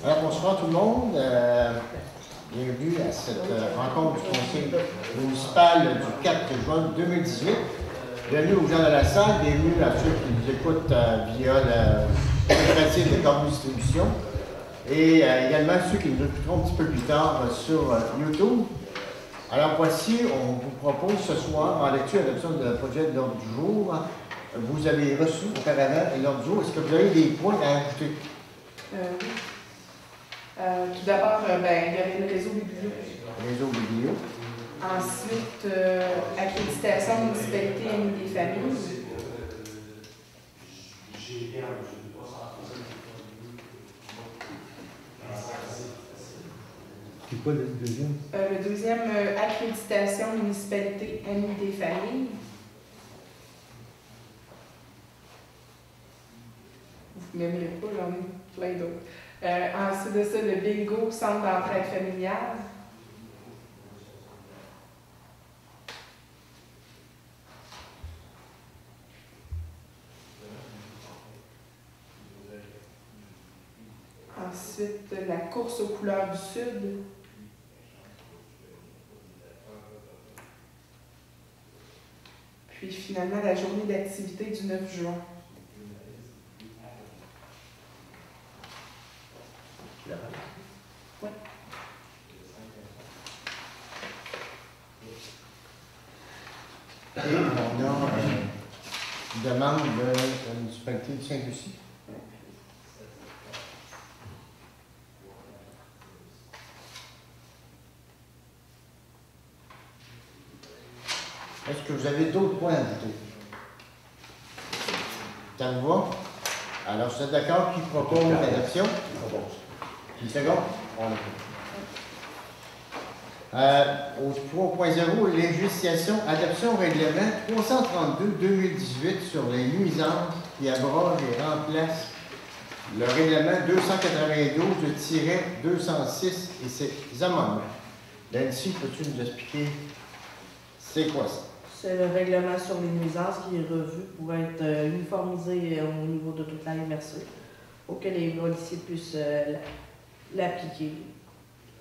Alors, bonsoir tout le monde. Bienvenue à cette rencontre du Conseil municipal du 4 juin 2018. Bienvenue aux gens de la salle, bienvenue à ceux qui nous écoutent via la coopérative de Corbe Distribution et également ceux qui nous écouteront un petit peu plus tard sur YouTube. Alors voici, on vous propose ce soir, en lecture et adoption de projet de l'ordre du jour, vous avez reçu auparavant l'ordre du jour. Est-ce que vous avez des points à ajouter? Oui. Tout d'abord, il y avait le réseau biblio. Réseau biblio. Ensuite, accréditation municipalité et des familles. C'est quoi le deuxième? Le deuxième, accréditation municipalité amis des familles. Vous ne m'aimerez pas, j'en ai plein d'autres. Ensuite de ça, le bingo, centre d'entraide familiale. Ensuite, la course aux couleurs du Sud. Puis finalement, la journée d'activité du 9 juin. Oui. Et on a une demande de la municipalité de Saint-Lucie. Est-ce que vous avez d'autres points à ajouter? Ça vous va? Alors, vous êtes d'accord qui propose l'adoption? Qui second? On au 3.0, législation, adoption règlement 332-2018 sur les nuisances qui abroge et remplace le règlement 292-206 et ses amendements. Nancy, peux-tu nous expliquer c'est quoi ça? C'est le règlement sur les nuisances qui est revu pour être uniformisé au niveau de toute la MRC pour que les policiers puissent l'appliquer.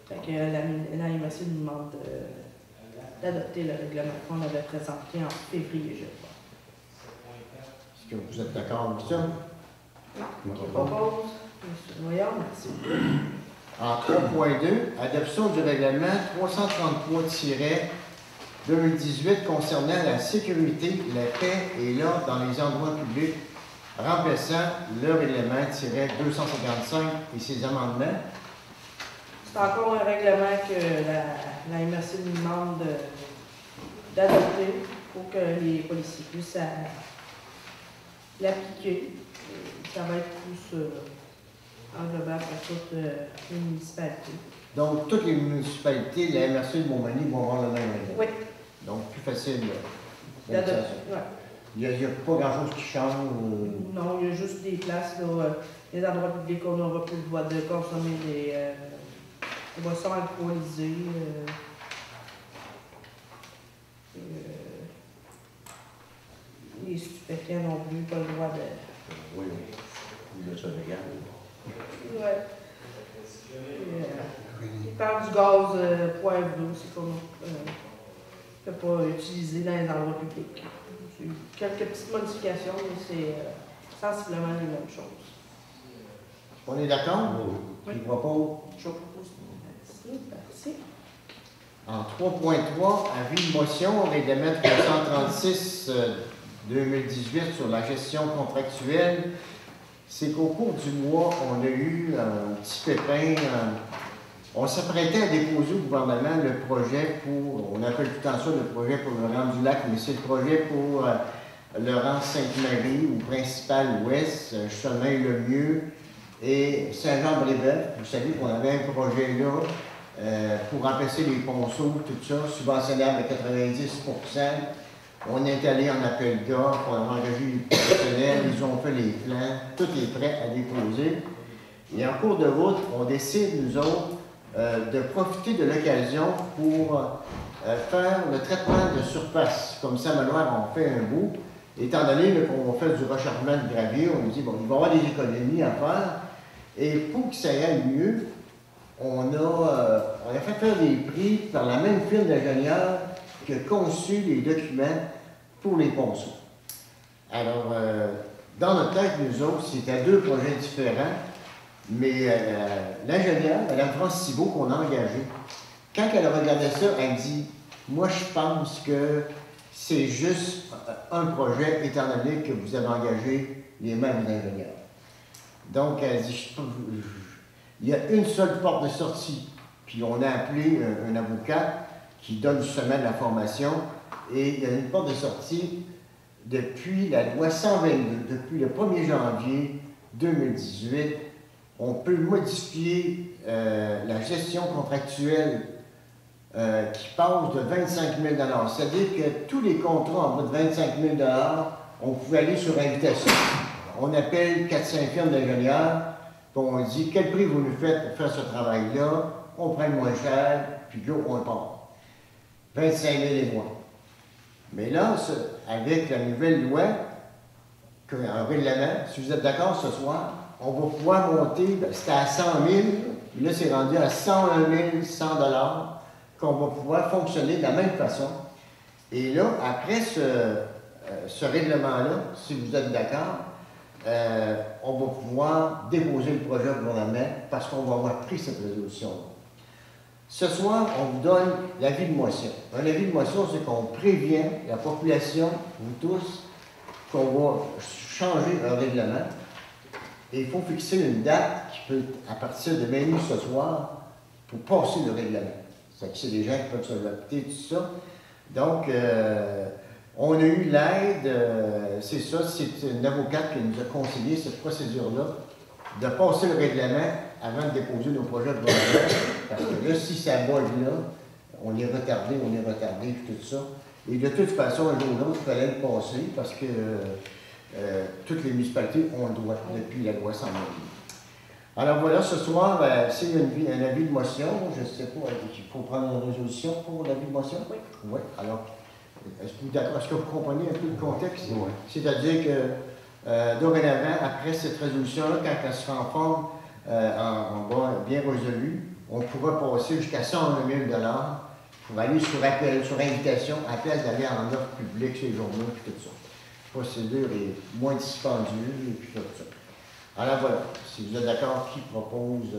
Fait que la MRC nous demande d'adopter le règlement qu'on avait présenté en février, je crois. Est-ce que vous êtes d'accord avec ça? Qui propose? M. Noyard, merci. En 3.2, adoption du règlement 333-2018 concernant la sécurité, la paix et l'ordre dans les endroits publics, remplaçant le règlement -255 et ses amendements. C'est encore un règlement que la MRC nous demande d'adopter pour que les policiers puissent l'appliquer. Ça va être plus englobant pour toutes les municipalités. Donc, toutes les municipalités, la MRC de Montmagny vont avoir le même règlement. Oui. Donc, plus facile D'adopter. Ouais. Il n'y a pas grand-chose qui change. Non, il y a juste des places, là, les endroits publics où on n'aura plus le droit de consommer des boissons alcoolisées. Les stupéfiants non plus, pas le droit de. Oui, il y a ça légal. Ouais. Il parle du gaz poivre aussi qu'on ne peut pas utiliser dans les endroits publics. C'est quelques petites modifications, mais c'est sensiblement les mêmes choses. On est d'accord? Oui. Qui propose? Je propose. Merci. En 3.3, avis de motion, règlement 336-2018 sur la gestion contractuelle. C'est qu'au cours du mois, on a eu un petit pépin. On s'apprêtait à déposer au gouvernement le projet pour, on appelle tout le temps ça le projet pour le rang du lac, mais c'est le projet pour le rang Sainte-Marie ou principal ouest, Chemin-le-Mieux et Saint-Jean-Brébeuf. Vous savez qu'on avait un projet là pour remplacer les ponceaux, tout ça, subventionnable à 90%. On est allé en appel d'offres, on a engagé les professionnels, ils ont fait les plans, tout est prêt à déposer. Et en cours de route, on décide, nous autres, de profiter de l'occasion pour faire le traitement de surface. Comme ça, Manoir, on fait un bout. Étant donné qu'on fait du rechargement de gravier, on nous dit, bon, il va y avoir des économies à faire. Et pour que ça aille mieux, on a fait faire des prix par la même firme d'ingénieurs qui a conçu les documents pour les ponceaux. Alors, dans notre tête, nous autres, c'était 2 projets différents, mais l'ingénieur, Mme France Thibault, qu'on a engagée, quand elle a regardé ça, elle dit « Moi, je pense que c'est juste un projet, étant donné que vous avez engagé les mêmes ingénieurs. » Donc, elle dit « Il y a une seule porte de sortie. » Puis on a appelé un avocat qui donne justement de la formation, et il y a une porte de sortie depuis la loi 122, depuis le 1er janvier 2018. On peut modifier la gestion contractuelle qui passe de 25 000 $. C'est-à-dire que tous les contrats en bas de 25 000 $, on pouvait aller sur invitation. On appelle 4-5 firmes d'ingénieurs, puis on dit quel prix vous nous faites pour faire ce travail-là, on prend le moins cher, puis go, on part. 25 000 et moins. Mais là, avec la nouvelle loi, en règlement, si vous êtes d'accord ce soir, on va pouvoir monter, c'était à 100 000, puis là c'est rendu à 101 100 $, qu'on va pouvoir fonctionner de la même façon. Et là, après ce règlement-là, si vous êtes d'accord, on va pouvoir déposer le projet au gouvernement parce qu'on va avoir pris cette résolution-là. Ce soir, on vous donne l'avis de motion. Un avis de motion, c'est qu'on prévient la population, vous tous, qu'on va changer un règlement. Et il faut fixer une date qui peut, à partir de minuit ce soir, pour passer le règlement. C'est des gens qui peuvent se adapter, tout ça. Donc, on a eu l'aide, c'est ça, c'est une avocate qui nous a conseillé cette procédure-là, de passer le règlement avant de déposer nos projets de gouvernement. Parce que là, si ça bug là, on est retardé, puis tout ça. Et de toute façon, un jour ou l'autre, il fallait le passer parce que toutes les municipalités ont le droit depuis la loi 122. Alors voilà, ce soir, c'est un avis de motion. Je ne sais pas, il faut prendre une résolution pour l'avis de motion? Oui. Oui. Alors, est-ce que vous comprenez un peu le contexte? Oui. C'est-à-dire que dorénavant, après cette résolution-là, quand elle sera en forme, bien résolue, on pourra passer jusqu'à 101 000 $ pour aller sur appel, sur invitation, à place d'aller en offre publique chez les journaux et tout ça. La procédure est moins dispendieuse et puis tout ça. Alors voilà, si vous êtes d'accord, qui propose...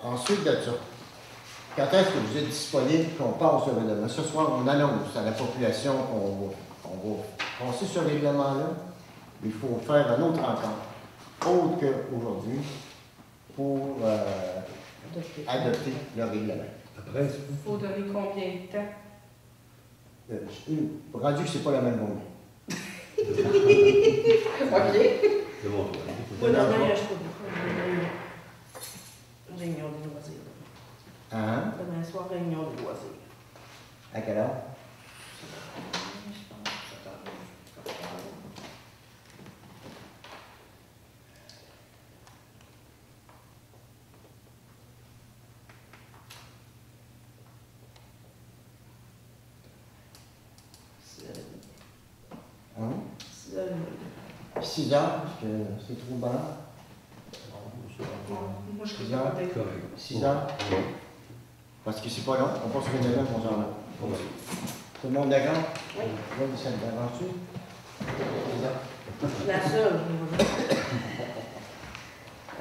Ensuite de ça, quand est-ce que vous êtes disponible qu'on passe ce règlement? Ce soir, on annonce à la population qu'on va passer ce règlement-là. Il faut faire un autre rencontre, autre qu'aujourd'hui, pour adopter le règlement. Après, il faut donner combien de temps? Rendu que ce n'est pas la même journée. OK. C'est bon, toi. Oui, demain, je peux pas. Réunion de loisirs. Hein? Demain soir, réunion de loisirs. À quelle heure? Je pense que 7 heures. Hein? 6 heures. 6 heures, parce que c'est trop bas. Moi, je 6 heures. 6 heures? Parce que c'est pas long, on passe sur une heure, on s'en va. Tout le monde d'accord? Oui. Oui, ça te avance-tu? 6 heures. La seule.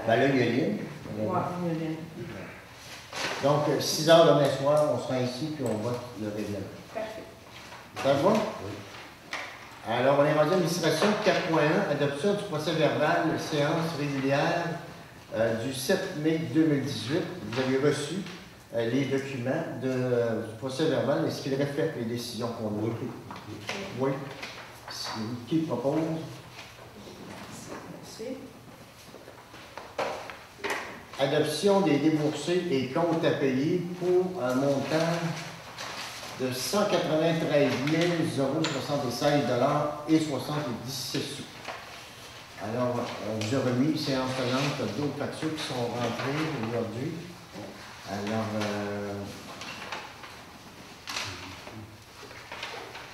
Ben là, il y a libre. Ouais, il y a Donc, 6 heures demain soir, on sera ici, puis on vote le règlement. Parfait. Ça te va? Oui. Alors, on est rendu à l'administration 4.1, adoption du procès verbal, séance régulière du 7 mai 2018. Vous avez reçu les documents du procès verbal. Est-ce qu'il reflète les décisions qu'on a prises? Oui. Qui propose? Merci. Adoption des déboursés et comptes à payer pour un montant de 193 076 $ et 77 sous. Alors, on vous a remis, séance tenante, d'autres factures qui sont rentrées aujourd'hui. Alors,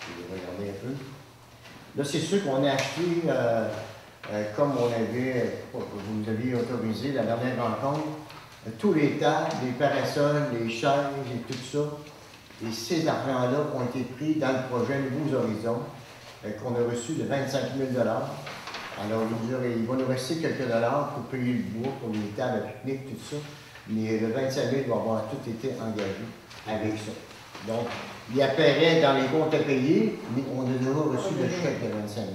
je vais regarder un peu. Là, c'est sûr qu'on a acheté, comme on avait, vous nous aviez autorisé la dernière rencontre, tous les tables, les parasols, les chaises et tout ça. Et ces argents-là ont été pris dans le projet Nouveaux Horizons, qu'on a reçu de 25 000 Alors, il va nous rester quelques dollars pour payer le bois, pour les tables à pique-nique, tout ça. Mais le 25 000 va avoir tout été engagé avec ça. Donc, il apparaît dans les comptes à payer, mais on a déjà reçu le chèque de 25 000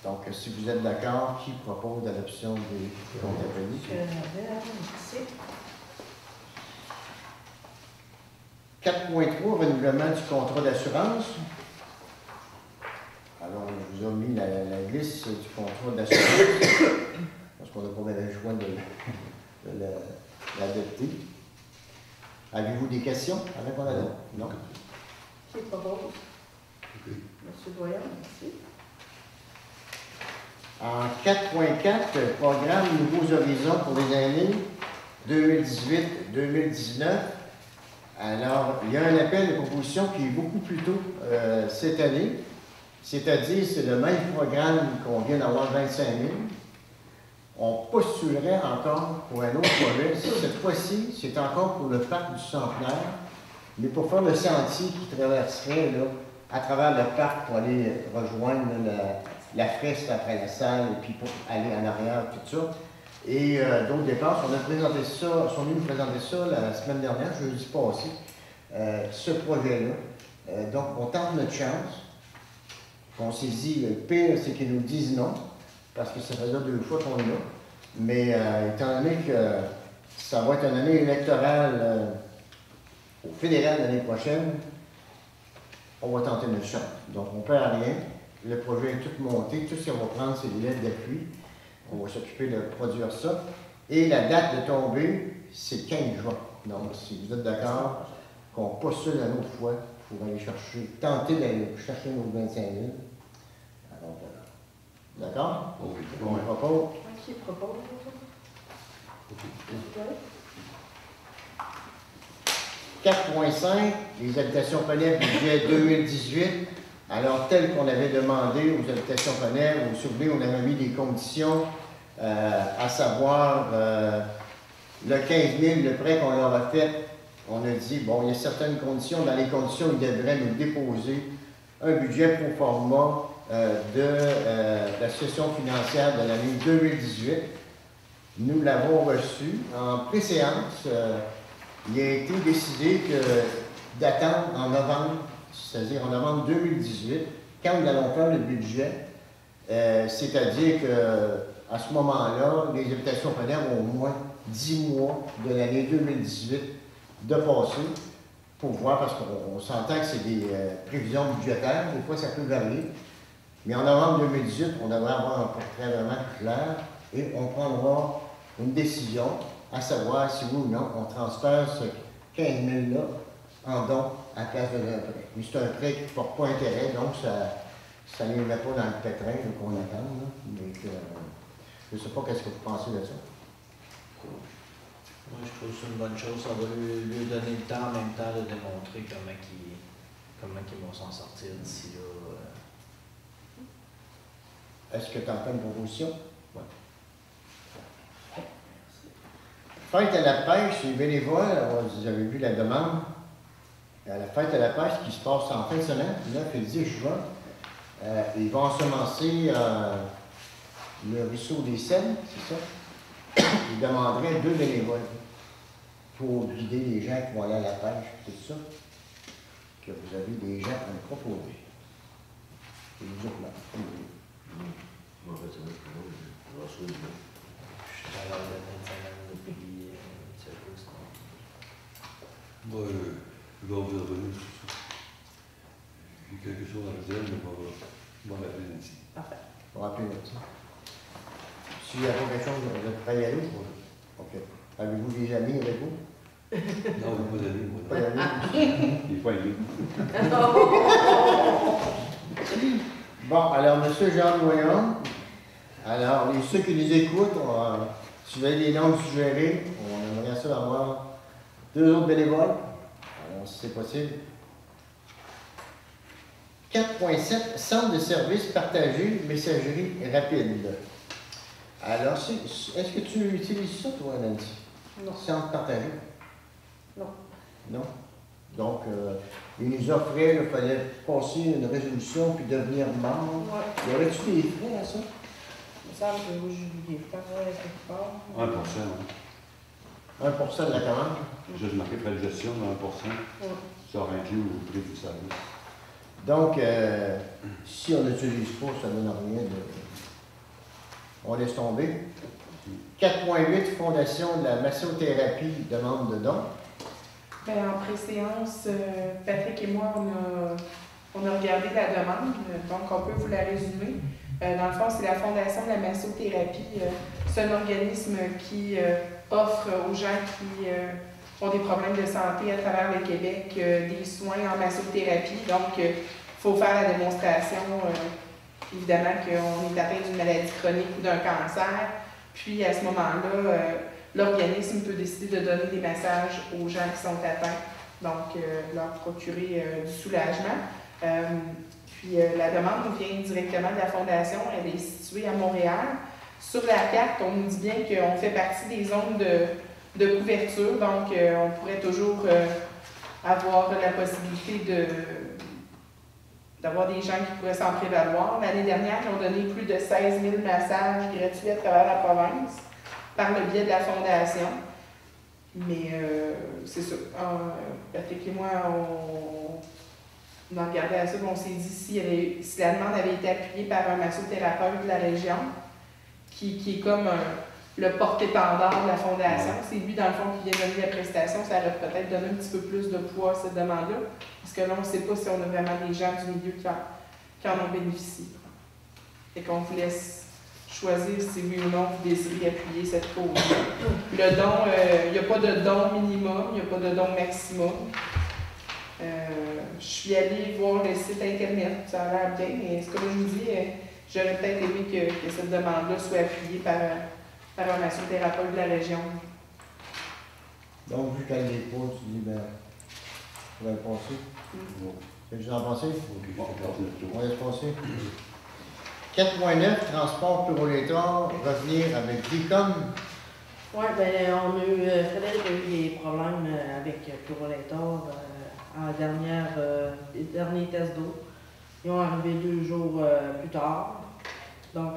Donc, si vous êtes d'accord, qui propose l'adoption des comptes à payer? 4.3, renouvellement du contrat d'assurance. Alors, je vous ai mis la liste du contrat d'assurance, parce qu'on n'a pas bien le choix de l'adopter. Avez-vous des questions avec mon adoption? Non? Qui propose? Monsieur Doyen, merci. En 4.4, programme Nouveaux Horizons pour les années 2018-2019. Alors, il y a un appel de proposition qui est beaucoup plus tôt cette année. C'est-à-dire, c'est le même programme qu'on vient d'avoir 25 000. On postulerait encore pour un autre projet. Cette fois-ci, c'est encore pour le parc du Centenaire, mais pour faire le sentier qui traverserait là, à travers le parc pour aller rejoindre la fresque après la salle, et puis pour aller en arrière, tout ça. Et d'autres dépenses, on a présenté ça, sont venus nous présenter ça la semaine dernière, jeudi passé, ce projet-là. Donc, on tente notre chance. On s'est dit, le pire, c'est qu'ils nous disent non, parce que ça faisait 2 fois qu'on est là. Mais étant donné que ça va être une année électorale au fédéral l'année prochaine, on va tenter notre chance. Donc, on ne perd rien. Le projet est tout monté. Tout ce qu'on va prendre, c'est des lettres d'appui. On va s'occuper de produire ça. Et la date de tombée, c'est 15 juin. Donc, si vous êtes d'accord, qu'on postule une autre fois pour aller chercher, tenter d'aller chercher nos 25 000. Alors, voilà. D'accord? Oui. On propose. Qui propose? Okay. 4.5, les habitations Poney, budget 2018. Alors, tel qu'on avait demandé aux habitations Poney, vous vous souvenez, on avait mis des conditions, à savoir le 15 000, le prêt qu'on leur a fait. On a dit, bon, il y a certaines conditions. Dans les conditions, ils devraient nous déposer un budget pro forma de la session financière de l'année 2018. Nous l'avons reçu. En préséance, il a été décidé d'attendre en novembre, c'est-à-dire en novembre 2018, quand nous allons faire le budget, c'est-à-dire qu'à ce moment-là, les habitations Poney ont au moins 10 mois de l'année 2018 de passer pour voir, parce qu'on s'entend que c'est des prévisions budgétaires, des fois ça peut varier. Mais en novembre 2018, on devrait avoir un portrait vraiment clair et on prendra une décision à savoir si oui ou non on transfère ce 15 000-là en don à la place de un prêt. Mais c'est un prêt qui ne porte pas intérêt, donc ça ne les met pas dans le pétrin qu'on attend. Là. Donc, je ne sais pas qu'est-ce que vous pensez de ça. Moi, je trouve que c'est une bonne chose. Ça va lui donner le temps en même temps de démontrer comment ils vont s'en sortir d'ici là. Est-ce que tu as fait une proposition? Oui. Fête à la pêche, les bénévoles, vous avez vu la demande. À la fête à la pêche qui se passe en fin de semaine, 9 et 10 juin, ils vont ensemencer le ruisseau des Seines, c'est ça? Ils demanderaient 2 bénévoles pour guider les gens qui vont aller à la pêche, tout ça. Que vous avez des gens à me proposer. C'est nous autres là. En fait, c'est vrai que non, je vais reçois du bon. Je suis à l'heure de fin de semaine depuis Moi, je vais vous revenir sur ça. J'ai quelque chose à dire, mais je vais m'appeler Nancy. Parfait. On va appeler Nancy. S'il n'y a pas quelque chose, vous êtes prêts à y aller? OK. Avez-vous des amis avec vous? Non, pas d'amis, moi. Pas d'amis? Il n'est pas aimé. Bon, alors, M. Jean Noyon, alors, ceux qui nous écoutent, si vous avez des noms suggérés, on aimerait ça avoir 2 autres bénévoles, alors, si c'est possible. 4.7, centre de services partagé, messagerie rapide. Alors, est-ce que tu utilises ça, toi, Nancy? Non. Centre partagé? Non. Non? Donc, il nous offrait, il fallait passer une résolution puis devenir membre. Ouais. Y aurait-tu des frais à ça? Il me semble que oui, j'ai des frais quelque part. 1%, hein. 1% de la commande? J'ai marqué frais de gestion de 1%. Ça aurait inclus au prix du service. Donc, si on n'utilise pas, ça ne donne rien de... On laisse tomber. 4.8, Fondation de la massothérapie, demande de dons. Ben, en préséance, Patrick et moi, on a regardé la demande, donc on peut vous la résumer. Dans le fond, c'est la Fondation de la massothérapie. C'est un organisme qui offre aux gens qui ont des problèmes de santé à travers le Québec des soins en massothérapie. Donc, il faut faire la démonstration, évidemment, qu'on est atteint d'une maladie chronique ou d'un cancer. Puis, à ce moment-là, l'organisme peut décider de donner des massages aux gens qui sont atteints, donc leur procurer du soulagement. Puis la demande nous vient directement de la Fondation, elle est située à Montréal. Sur la carte, on nous dit bien qu'on fait partie des zones de couverture, donc on pourrait toujours avoir la possibilité d'avoir des gens qui pourraient s'en prévaloir. L'année dernière, ils ont donné plus de 16 000 massages gratuits à travers la province, par le biais de la Fondation. Mais c'est ça. Patrick et moi, on a regardé à ça, on s'est dit si la demande avait été appuyée par un massothérapeute de la région, qui est comme le porte-étendard de la Fondation, c'est lui, dans le fond, qui vient donner la prestation, ça aurait peut-être donné un petit peu plus de poids à cette demande-là. Parce que là, on ne sait pas si on a vraiment des gens du milieu qui en ont bénéficié. Et qu'on vous laisse choisir si oui ou non vous désirez appuyer cette cause. Le don, il n'y a pas de don minimum, il n'y a pas de don maximum. Je suis allée voir le site internet, ça a l'air bien, mais ce que je vous dis, j'aurais peut-être aimé que cette demande-là soit appuyée par un massothérapeute de la région. Donc, vu qu'elle n'est pas, tu dis, ben, on va le passer. Qu'est-ce que vous en pensez? On va le passer. 4.9, transport Puro-Létard, revenir avec DICOM. Oui, bien, on a eu, Frédéric a eu des problèmes avec Puro-Létard en dernier test d'eau. Ils ont arrivé 2 jours plus tard. Donc,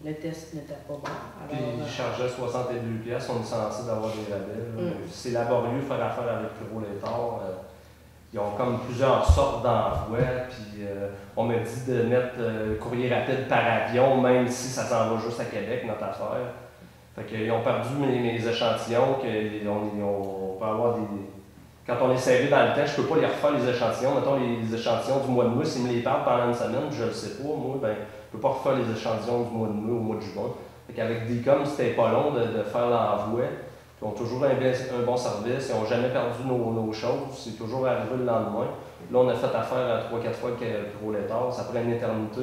le test n'était pas bon. Puis Alors, ils chargeaient 62 pièces, on est censé d'avoir des rabais. C'est laborieux faire affaire avec Puro-Létard. Ils ont comme plusieurs sortes d'envois, puis on m'a dit de mettre courrier rapide par avion, même si ça s'en va juste à Québec, notre affaire. Fait qu'ils ont perdu mes échantillons, on peut avoir des... Quand on est serré dans le temps, je peux pas les refaire les échantillons. Mettons les échantillons du mois de mai, s'ils me les parlent pendant une semaine, je le sais pas, moi, ben, je peux pas refaire les échantillons du mois de mai au mois de juin. Fait qu'avec DICOM, c'était pas long de faire l'envoi. Ils ont toujours un bon service, ils n'ont jamais perdu nos choses, c'est toujours arrivé le lendemain. Là, on a fait affaire 3-4 fois avec Puro-Létard, ça prend une éternité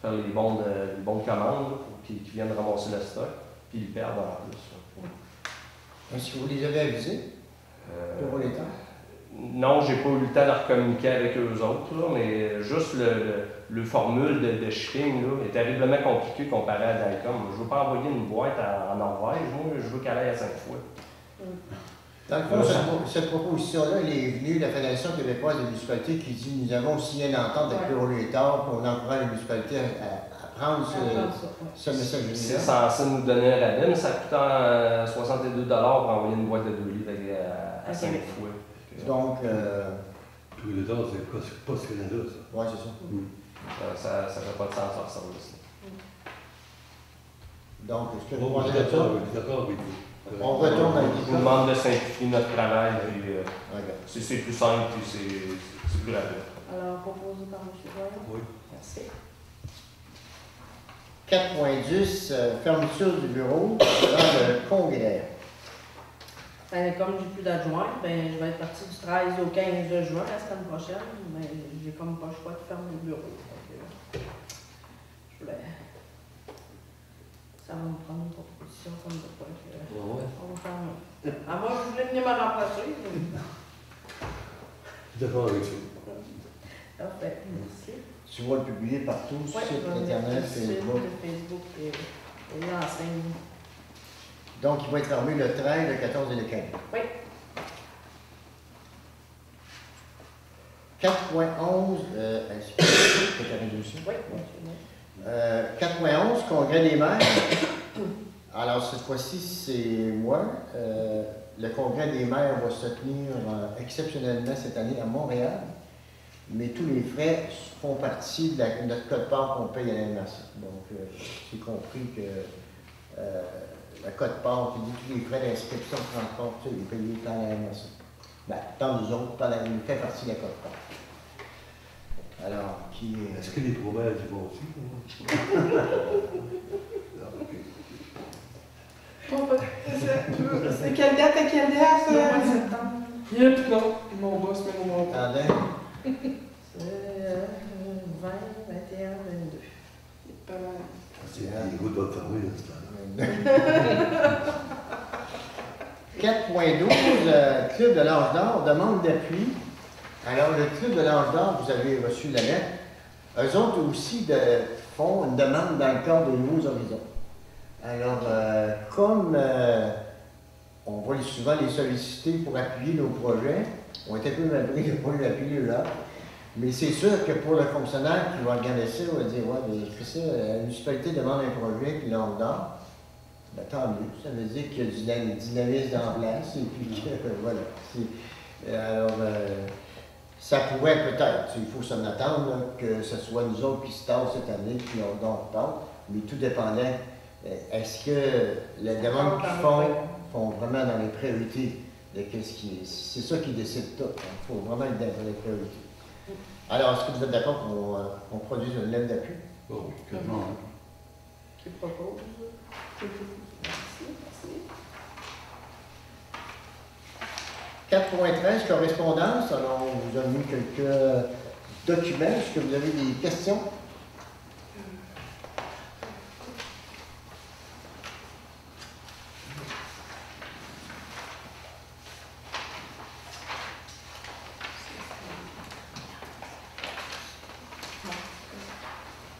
faire les bons de commande, qui viennent ramasser le stock, puis ils perdent en plus. Est-ce que vous les avez avisés? Puro-Létard? Non, j'ai pas eu le temps de recommuniquer avec eux autres, là, mais juste le formule de shipping là, est terriblement compliqué comparé à DICOM. Je ne veux pas envoyer une boîte en Norvège, moi, je veux qu'elle aille à 5 fois. Dans le fond, cette proposition-là, elle est venue de la Fédération québécoise des municipalités qui dit nous avons signé une entente avec Puro-Létard pour on encourage les municipalités à prendre ce message-là. C'est censé nous donner un rabais, mais ça coûte 62 $ pour envoyer une boîte de 2 livres à 5 fois. Donc, Puro-Létard, c'est pas ce Canada, ça. oui, c'est ça. Ça ne fait pas de sens leur service. Donc, est-ce que vous Bon, pensez je suis à ça? d'accord avec vous. On retourne à Je vous DICOM. demande de simplifier notre travail, puis Okay. c'est plus simple, puis c'est plus rapide. alors, proposé par M. Boyle. Oui. Merci. 4.10, fermeture du bureau dans le congrès. Ben, comme j'ai plus d'adjoint, ben, je vais être parti du 13 au 15 de juin la semaine prochaine. Ben, j'ai comme pas le choix de fermer le bureau. Donc, je voulais... Ça va me prendre une proposition comme de quoi que on va faire. Ah, moi, je voulais venir me remplacer. Je suis d'accord avec vous. Parfait, merci. Tu vas le publier partout, sur Oui, site on va mettre Internet, le site Facebook. de Facebook et l'enseigne. Donc, il va être fermé le 13, le 14 et le 15. Oui. 4.11, est-ce que tu as résolu ça? Oui, oui. 4.11, Congrès des maires. Alors, cette fois-ci, c'est moi. Le Congrès des maires va se tenir exceptionnellement cette année à Montréal, mais tous les frais font partie de notre code-part qu'on paye à la MRC. Donc, j'ai compris que la code-part qui dit tous les frais d'inscription de transport, tu sais, ils payent par la MRC. Ben, tant nous autres, il fait partie de la code-part. Alors, qui est... Est-ce que les provinces y vont aussi? C'est quelle date à quelle date? Septembre. Yep, non. Mon boss, mais mon montant. Attendez. C'est 20, 21, 22. Pas mal. C'est les gouttes doivent fermer dans ce temps-là. 4.12, Club de l'Ange d'Or, demande d'appui. Alors, le Club de l'Ange d'Or, vous avez reçu la lettre. Eux autres aussi font une demande dans le cadre de Nouveaux Horizons. Alors, comme on va souvent les solliciter pour appuyer nos projets, on est un peu malgré de ne pas les appuyer là. Mais c'est sûr que pour le fonctionnaire qui va regarder ça, il va dire, ouais, mais ça, la municipalité demande un projet, puis l'Ange d'Or. Ben, tant mieux, ça veut dire qu'il y a du dynamisme en place, et puis que, voilà. Alors, ça pourrait peut-être, il faut s'en attendre, là, que ce soit nous autres qui se tassent cette année, puis on repart, mais tout dépendant, est-ce que les demandes qu'ils font vraiment dans les priorités de qu'est-ce qui est. C'est ça qui décide tout, il faut vraiment être dans les priorités. Alors, est-ce que vous êtes d'accord qu'on produise une lettre d'appui? Bon, oui, clairement. Qui propose? Merci. 4.13, correspondance. Alors, on vous a mis quelques documents. Est-ce que vous avez des questions?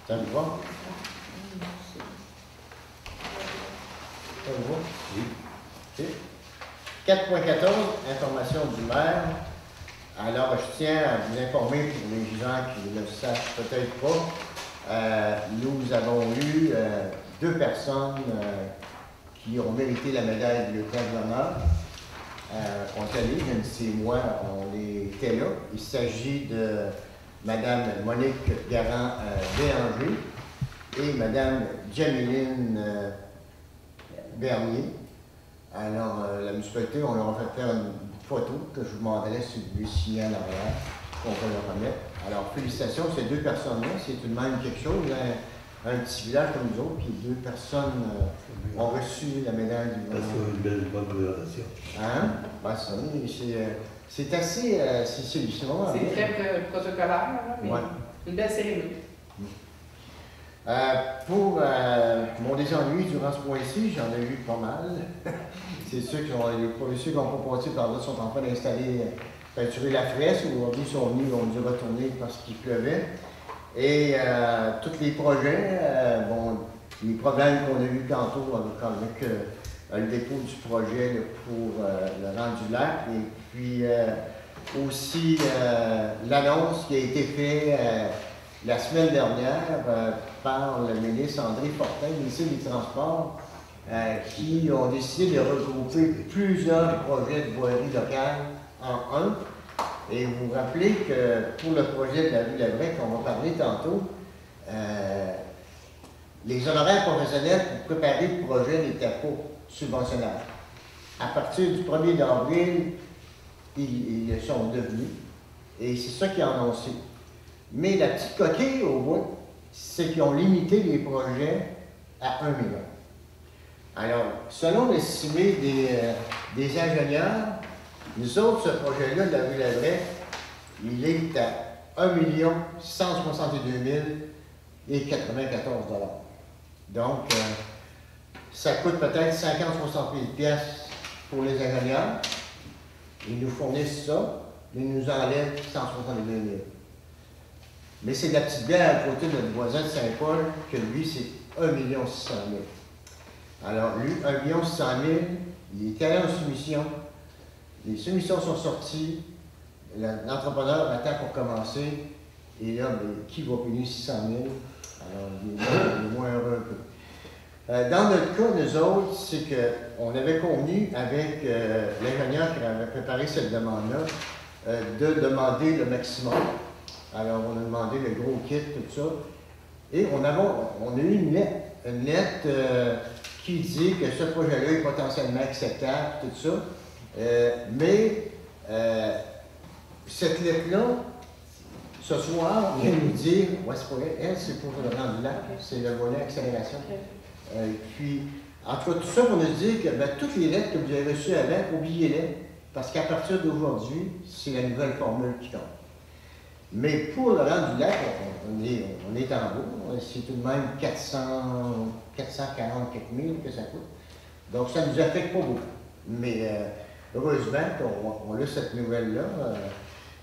Ça vous va? Ça vous va? Oui. OK. 4.14, information du maire. Alors, je tiens à vous informer pour les gens qui ne le sachent peut-être pas, nous avons eu 2 personnes qui ont mérité la médaille de lieutenant de l'honneur. On est allés, même si moi, on était là. Il s'agit de Mme Monique Garand-Béanger et Mme Jameline Bernier. Alors, la municipalité, on leur a fait faire une photo que je vous demanderais si vous voulez signer en arrière, qu'on va leur remettre. Alors, félicitations, ces 2 personnes-là, c'est tout de même quelque chose. Un petit village comme nous autres, puis 2 personnes ont reçu la médaille du Parce gouvernement. qu'il y a une bonne présentation. Hein? Ben, ça, c'est assez. C'est vraiment C'est bien. très protocolaire, là, mais Ouais. une belle cérémonie. Pour mon désennui durant ce mois-ci, j'en ai eu pas mal. C'est ceux qui n'ont pas passé par là sont en train d'installer, peinturer la fresque. Aujourd'hui, ils sont venus, ils ont dû retourner parce qu'il pleuvait. Et tous les projets, les problèmes qu'on a eus tantôt avec le dépôt du projet là, pour le rendu du lac, et puis aussi l'annonce qui a été faite la semaine dernière par le ministre André Fortin, ministre des Transports, qui ont décidé de regrouper plusieurs projets de voirie locale en un. Et vous vous rappelez que pour le projet de la rue Labrec, on va parler tantôt, les honoraires professionnels pour préparer le projet n'étaient pas subventionnables. À partir du 1er d'avril, ils le sont devenus. Et c'est ça qui a annoncé. Mais la petite coquille au bout, c'est qu'ils ont limité les projets à 1 million. Alors, selon l'estimé des ingénieurs, nous autres, ce projet-là de la rue Labrec, il est à 1 162 094 $. Donc, ça coûte peut-être 50 000 $ pour les ingénieurs. Ils nous fournissent ça, mais ils nous enlèvent 162 000. Mais c'est la petite bière à côté de notre voisin de Saint-Paul, que lui, c'est 1 600 000. Alors, lui, 1 600 000, il était allé en soumission. Les soumissions sont sorties. L'entrepreneur attend pour commencer. Et là, ben, qui va payer 600 000? Alors, il est moins heureux un peu. Dans notre cas, nous autres, c'est qu'on avait convenu avec l'ingénieur qui avait préparé cette demande-là de demander le maximum. Alors, on a demandé le gros kit, tout ça. Et on a eu une lettre qui dit que ce projet-là est potentiellement acceptable, tout ça. Mais cette lettre-là, ce soir, vient nous dire, ouais, c'est pour elle, c'est pour le rendu-là, c'est le volet accélération. Puis, en tout cas, tout ça pour nous dire que ben, toutes les lettres que vous avez reçues avant, oubliez-les, parce qu'à partir d'aujourd'hui, c'est la nouvelle formule qui compte. Mais pour le rendu-lac, on est en haut, c'est tout de même 440 quelques mille que ça coûte. Donc, ça ne nous affecte pas beaucoup. Mais heureusement qu'on a cette nouvelle-là.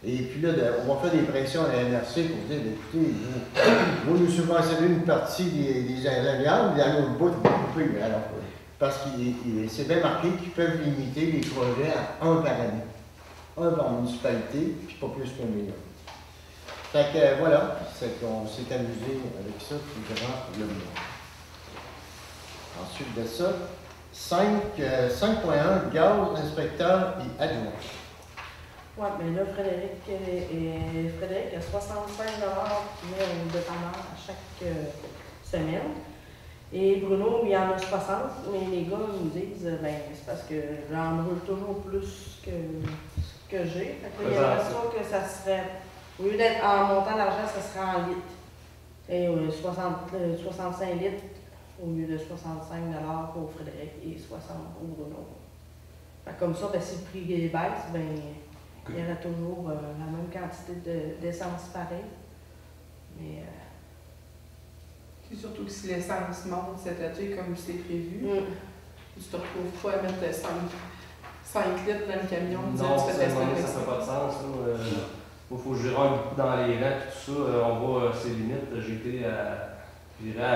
Et puis là, on va faire des pressions à la NRC pour dire, écoutez, vous nous subventionnez une partie des ingrédients, mais à l'autre bout, vous coupez. Alors, parce qu'il c'est bien marqué qu'ils peuvent limiter les projets à 1 par année. 1 par municipalité, puis pas plus qu'1 million. Fait que voilà, c'est qu'on s'est amusé avec ça durant le mois. Ensuite de ça, 5.1, gaz, inspecteur et adjoint. Oui, mais là, Frédéric a 65 qui met au dépanneur à chaque semaine. Et Bruno, il en a 60, mais les gars nous disent, ben, c'est parce que j'en brûle toujours plus que j'ai. Fait que là, il y a l'impression que ça serait, au lieu d'être en montant d'argent, ça serait en litres. Et 65 litres au lieu de 65 $ pour Frédéric et 60 pour Bruno. Fait que comme ça, ben, si le prix baisse, ben, il y aurait toujours la même quantité d'essence pareil. Mais. C'est surtout que si l'essence monte cet été comme c'est prévu, tu te retrouves pas à mettre 5 litres dans le camion. Non, ça fait pas de sens. Il faut gérer un coup dans les rangs, tout ça. On voit ses limites. J'ai été à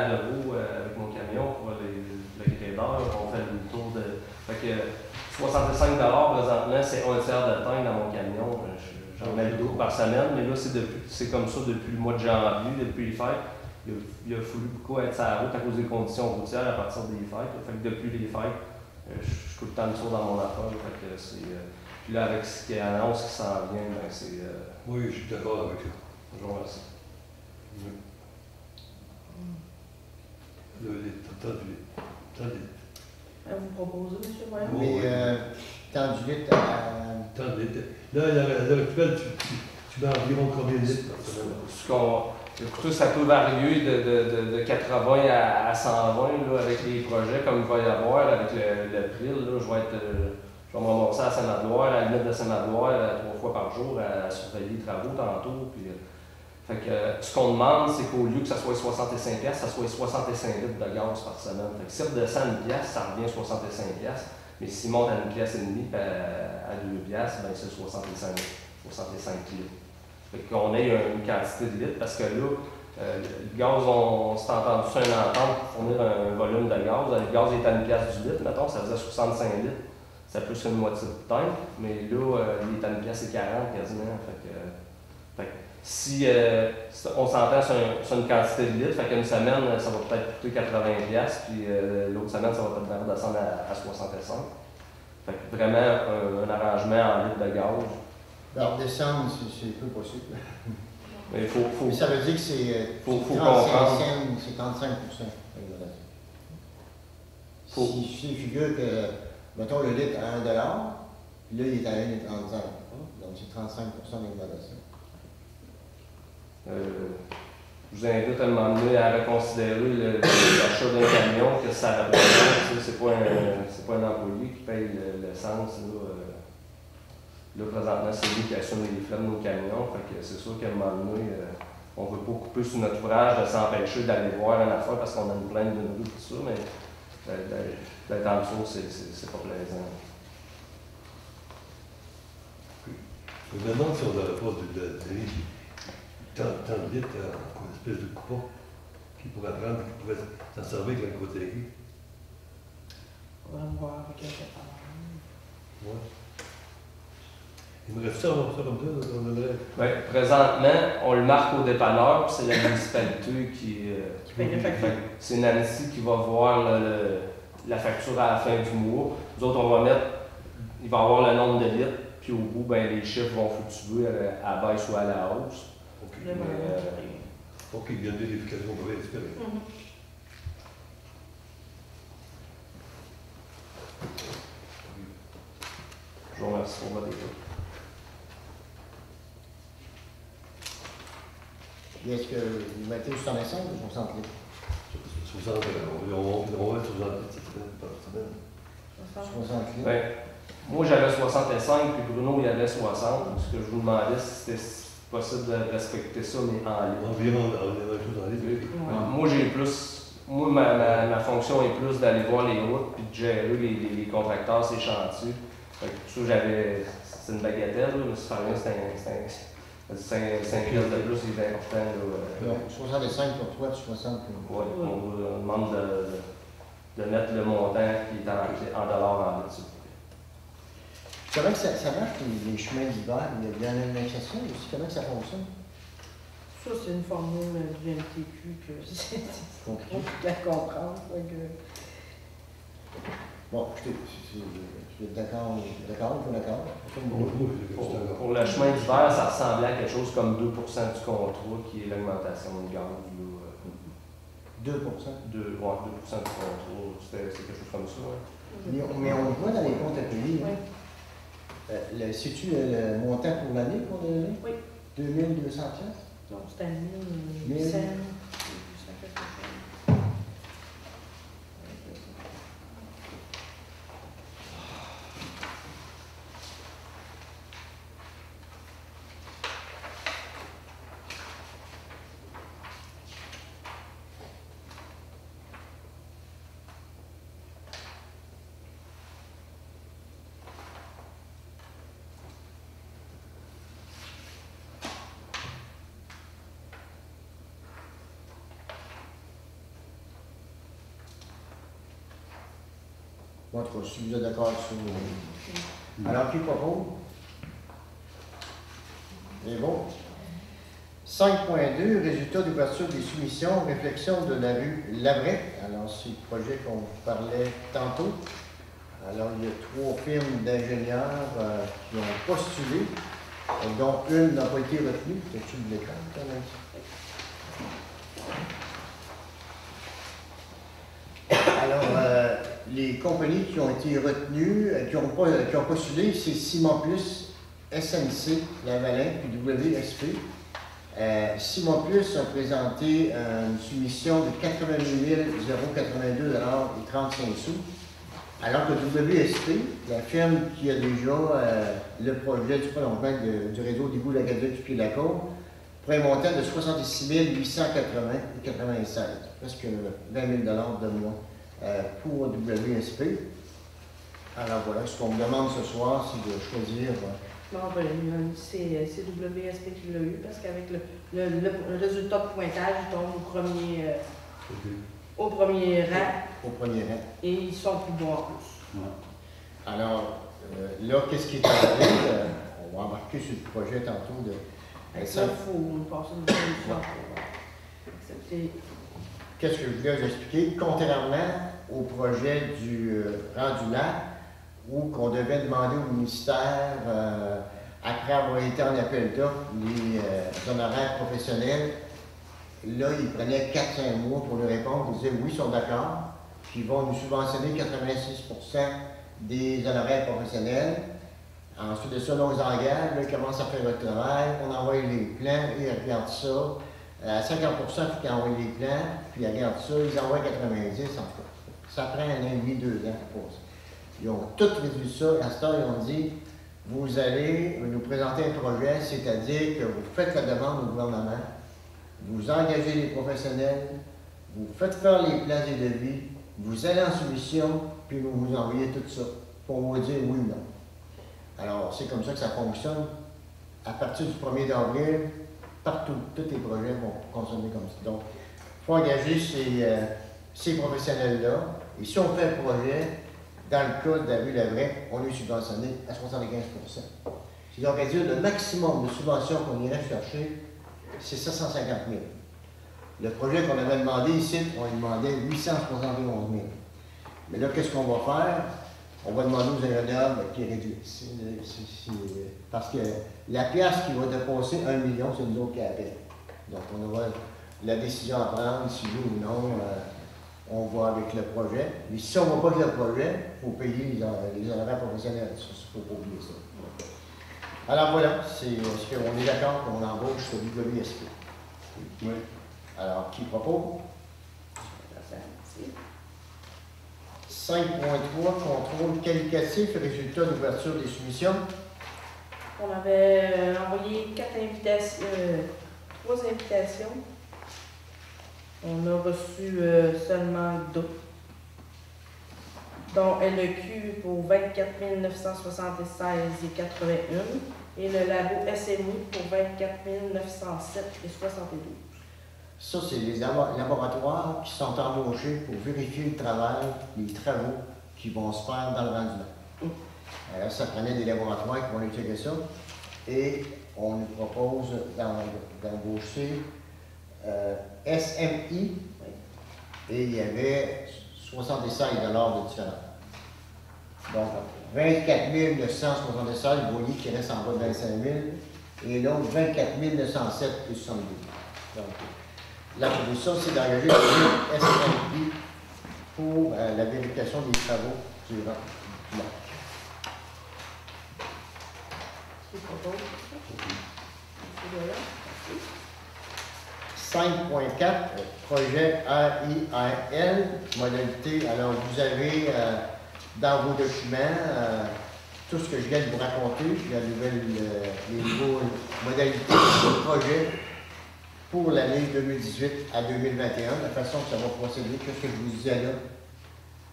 Leroux avec mon camion pour le gradeur. On fait le tour de. Fait que 65 $ présentement, c'est 1 tiers de temps dans mon camion. J'en mets 2 par semaine, mais là, c'est comme ça depuis le mois de janvier, depuis les fêtes. Il a fallu beaucoup être sur la route à cause des conditions routières à partir des fêtes. Fait que depuis les fêtes, je suis tout le temps de tour dans mon affaire. Fait que puis là, avec ce qui annonce qui s'en vient, ben c'est. Oui, je suis d'accord avec ça. Je vous remercie. Vous proposez, M. Voyant? Mais tant du litre à. Là, à l'heure actuelle, tu mets environ combien de litres par semaine? Écoutez, ça peut varier de 80 à 120 là, avec les projets comme il va y avoir, avec le prix. Là, je vais me remonter à Saint-Magloire, à la limite de Saint-Magloire, 3 fois par jour, à surveiller les travaux tantôt. Puis, fait que, ce qu'on demande, c'est qu'au lieu que ça soit 65$, ça soit 65 litres de gaz par semaine. Fait que si on descend à 1$, ça revient 65$. Mais s'il monte à 1,5$, à 2$, ben c'est 65 litres. Fait qu'on ait une quantité de litres, parce que là, le gaz, on s'est entendu sur une entente pour fournir un volume de gaz. Le gaz est à 1$ du litre, mettons, ça faisait 65 litres. C'est plus qu'une moitié de tank, mais là, il est à 1,40$ quasiment. Fait que si on s'entend sur une quantité de litres, fait qu'une semaine, ça va peut-être coûter 80$, puis l'autre semaine, ça va peut-être descendre à 65$. Fait que vraiment un arrangement en litres de gaz. Alors, descendre, c'est peu possible. Mais Mais ça veut dire que c'est 35%. Si je figure que, mettons, le litre à 1$, puis là, il est à 1,35$. Donc, c'est 35% d'augmentation. Je vous invite à m'emmener à reconsidérer l'achat d'un camion, que ça représente. C'est pas un employé qui paye l'essence. Là, présentement, c'est lui qui assume les flammes de nos camions. Fait que c'est sûr qu'à un moment donné, on ne veut pas couper sur notre ouvrage de s'empêcher d'aller voir une affaire parce qu'on a une plainte d'une rue, tout ça, mais d'être en dessous, c'est pas plaisant. Je me demande si on n'aurait pas tant de litres une espèce de coupon qui pourrait prendre, qui pourrait s'en servir avec la côté. On va voir avec un dépanneur. Ouais. Il me reste ça comme ça, on donnerait. Oui, présentement, on le marque au dépanneur, puis c'est la municipalité qui paye la facture. C'est Nancy qui va voir la facture à la fin du mois. Nous autres, on va mettre, il va avoir le nombre de litres, puis au bout, ben, les chiffres vont fluctuer à la baisse ou à la hausse. Ok, Le malheur. ok, il y a une vérification qu'on va espérer. Je vous remercie pour votre écoute. Puis est-ce que vous mettez 65 ou 60 litres? 60, on va être 60 par semaine. 60 litres. Ben, moi, j'avais 65, puis Bruno, il avait 60. Ce que je vous demandais, si c'était possible de respecter ça, mais en ligne. Environ, on est dans chose en ligne. Moi, j'ai plus. Moi, ma fonction est plus d'aller voir les routes puis de gérer les contracteurs, ces chantiers. Fait que tout ça, c'est une bagatelle, là, mais c'est pas rien, c'est 5 pièces de plus, c'est important. Là, Donc, 65 pour toi, 60 pour moi. ouais, on vous demande de mettre le montant qui est en dollars en litres. Comment que ça marche, les chemins d'hiver? Il y a une indexation aussi. Comment que ça fonctionne? Ça, c'est une formule du MTQ que c'est compliqué à comprendre. Bon, je suis d'accord, pas d'accord. Pour le chemin d'hiver, ça ressemblait à quelque chose comme 2 du contrat, qui est l'augmentation de gaz. 2 2 du contrat, c'était quelque chose comme ça. Ouais. Mais on le voit dans les comptes à payer. Oui. Sais-tu le montant pour l'année qu'on a donné? Oui. 2200 piastres? Non, c'était 1 1000. 800. En tout cas, si vous êtes d'accord sur... Alors, qui propose? C'est bon. 5.2, résultat d'ouverture des soumissions, réflexion de la rue Labret. Alors, c'est le projet qu'on vous parlait tantôt. Alors, il y a 3 firmes d'ingénieurs qui ont postulé, dont une n'a pas été retenue. C'est-tu de l'école, quand même? Alors, les compagnies qui ont été retenues, qui ont postulé, c'est Simon Plus, SNC, Lavalin, puis WSP. Simon Plus a présenté une soumission de 88 082 et 35 sous, alors que WSP, la firme qui a déjà le projet du prolongement du réseau d'égout de la Gadoue du Pied-de-la-Côte, pour un montant de 66 880 et 96, presque 20 000 de moins. Pour WSP. Alors voilà, ce qu'on me demande ce soir, c'est de choisir. Non, ben, c'est WSP qui l'a eu parce qu'avec le résultat de pointage, ils tombent au premier rang. Au premier rang. Et ils sont plus bons en plus. Ouais. Alors, là, qu'est-ce qui est arrivé? On va embarquer sur le projet tantôt de. Il faut passer une solution pour accepter. Qu'est-ce que je voulais vous expliquer? Contrairement au projet du rendu là, où qu'on devait demander au ministère, après avoir été en appel d'offres, les honoraires professionnels, là, ils prenaient 4-5 mois pour nous répondre. Ils disaient oui, ils sont d'accord, puis ils vont nous subventionner 86% des honoraires professionnels. Ensuite de ça, on les engage, là, ils commencent à faire le travail, on envoie les plans, ils regardent ça. À 50%, il faut qu'ils envoient les plans, puis ils regardent ça, ils envoient 90, en tout cas. Ça prend 1 an et demi, 2 ans pour ça. Ils ont tout réduit ça. À ce temps, ils ont dit, vous allez nous présenter un projet, c'est-à-dire que vous faites la demande au gouvernement, vous engagez les professionnels, vous faites faire les plans et devis, vous allez en soumission, puis vous vous envoyez tout ça pour vous dire oui ou non. Alors, c'est comme ça que ça fonctionne. À partir du 1er d'avril, partout. Tous les projets vont consommer comme ça. Donc, il faut engager ces professionnels-là. Et si on fait un projet, dans le cas de la rue Lavray, on est subventionné à 75 %. C'est donc à dire le maximum de subventions qu'on irait chercher, c'est 750 000. Le projet qu'on avait demandé ici, on lui demandait 871 000. Mais là, qu'est-ce qu'on va faire? On va demander aux ingénieurs qu'ils réduisent. Parce que la pièce qui va dépasser 1 million, c'est nous autres qui la paie. Donc, on aura la décision à prendre, si oui ou non, on va avec le projet. Mais si on ne va pas avec le projet, il faut payer les honoraires professionnels. Il ne faut pas oublier ça. Alors voilà, est-ce qu'on est d'accord qu'on embauche ce WSP? Oui. Alors, qui propose? Merci. 5.3, contrôle qualitatif, résultat d'ouverture des soumissions. On avait envoyé 3 invitations. On a reçu seulement 2, dont LEQ pour 24 976,81 et le labo SMI pour 24 907,72. Ça, c'est les laboratoires qui sont embauchés pour vérifier le travail, les travaux qui vont se faire dans le rendu. Alors, ça prenait des laboratoires qui vont étudier ça. Et on nous propose d'embaucher SMI. Et il y avait 76 $ de différence. Donc, 24 976, vous voyez qu'il reste en bas de 25 000. Et l'autre, 24 907 plus 72. Donc, la proposition, c'est d'engager le SMI pour la vérification des travaux durant l'an. Qui propose? C'est de là. 5.4, projet AIRL, modalité. Alors, vous avez dans vos documents tout ce que je viens de vous raconter, les nouvelles modalités du projet pour l'année 2018 à 2021, la façon que ça va procéder, qu'est-ce que je vous disais là,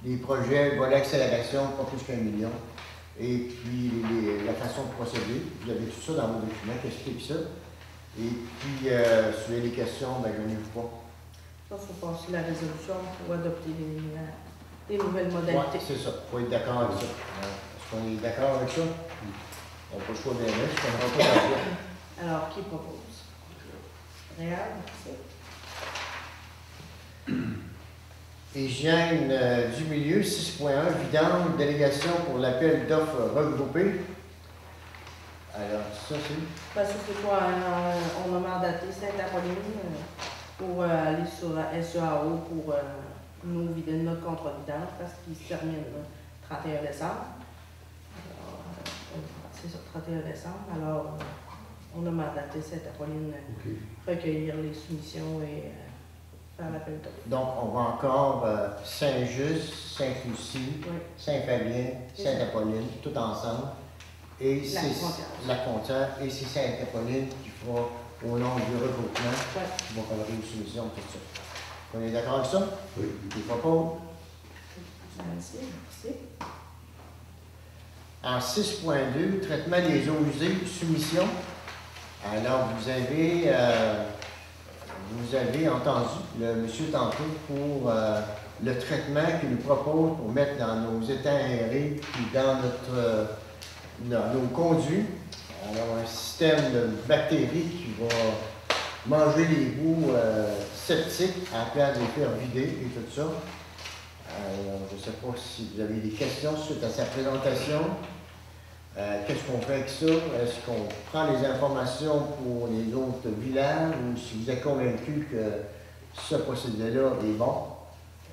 les projets, volet accélération, pas plus qu'1 million, et puis la façon de procéder. Vous avez tout ça dans vos documents qui explique ça. Et puis, si vous avez des questions, ben, je n'ai pas. Ça, il faut passer la résolution pour adopter les nouvelles modalités. Oui, c'est ça. Il faut être d'accord avec ça. Est-ce qu'on est d'accord avec ça? On peut le choix bien, je ne comprends pas la Alors, qui propose? Réal, merci. Hygiène du milieu, 6.1, vidange, délégation pour l'appel d'offres regroupées. Alors, ça, c'est... Ça, c'est quoi? On a mandaté Sainte-Apolline pour aller sur la SEAO pour nous vider notre contrat de vidange parce qu'il se termine le 31 décembre. Alors, c'est ça, 31 décembre. Alors, on a mandaté Sainte-Apolline recueillir les soumissions et faire l'appel d'offres. Donc, on va encore Saint-Just, Sainte-Lucie, Oui. Saint-Fabien, Sainte-Apolline, tout ensemble. Et La c'est frontière. la frontière, et c'est Sainte-Apolline qui fera au nom du regroupement, Ouais. qui va faire les soumissions, tout ça. On est d'accord avec ça? Oui. Il propose. Merci, merci. En 6.2, traitement des eaux usées, soumission. Alors, vous avez entendu le monsieur tantôt pour le traitement qu'il nous propose pour mettre dans nos étangs aérés puis dans nos conduits. Alors, un système de bactéries qui va manger les bouts septiques en place de les faire vider et tout ça. Alors, je ne sais pas si vous avez des questions suite à sa présentation. Qu'est-ce qu'on fait avec ça? Est-ce qu'on prend les informations pour les autres villages ou si vous êtes convaincu que ce procédé-là est bon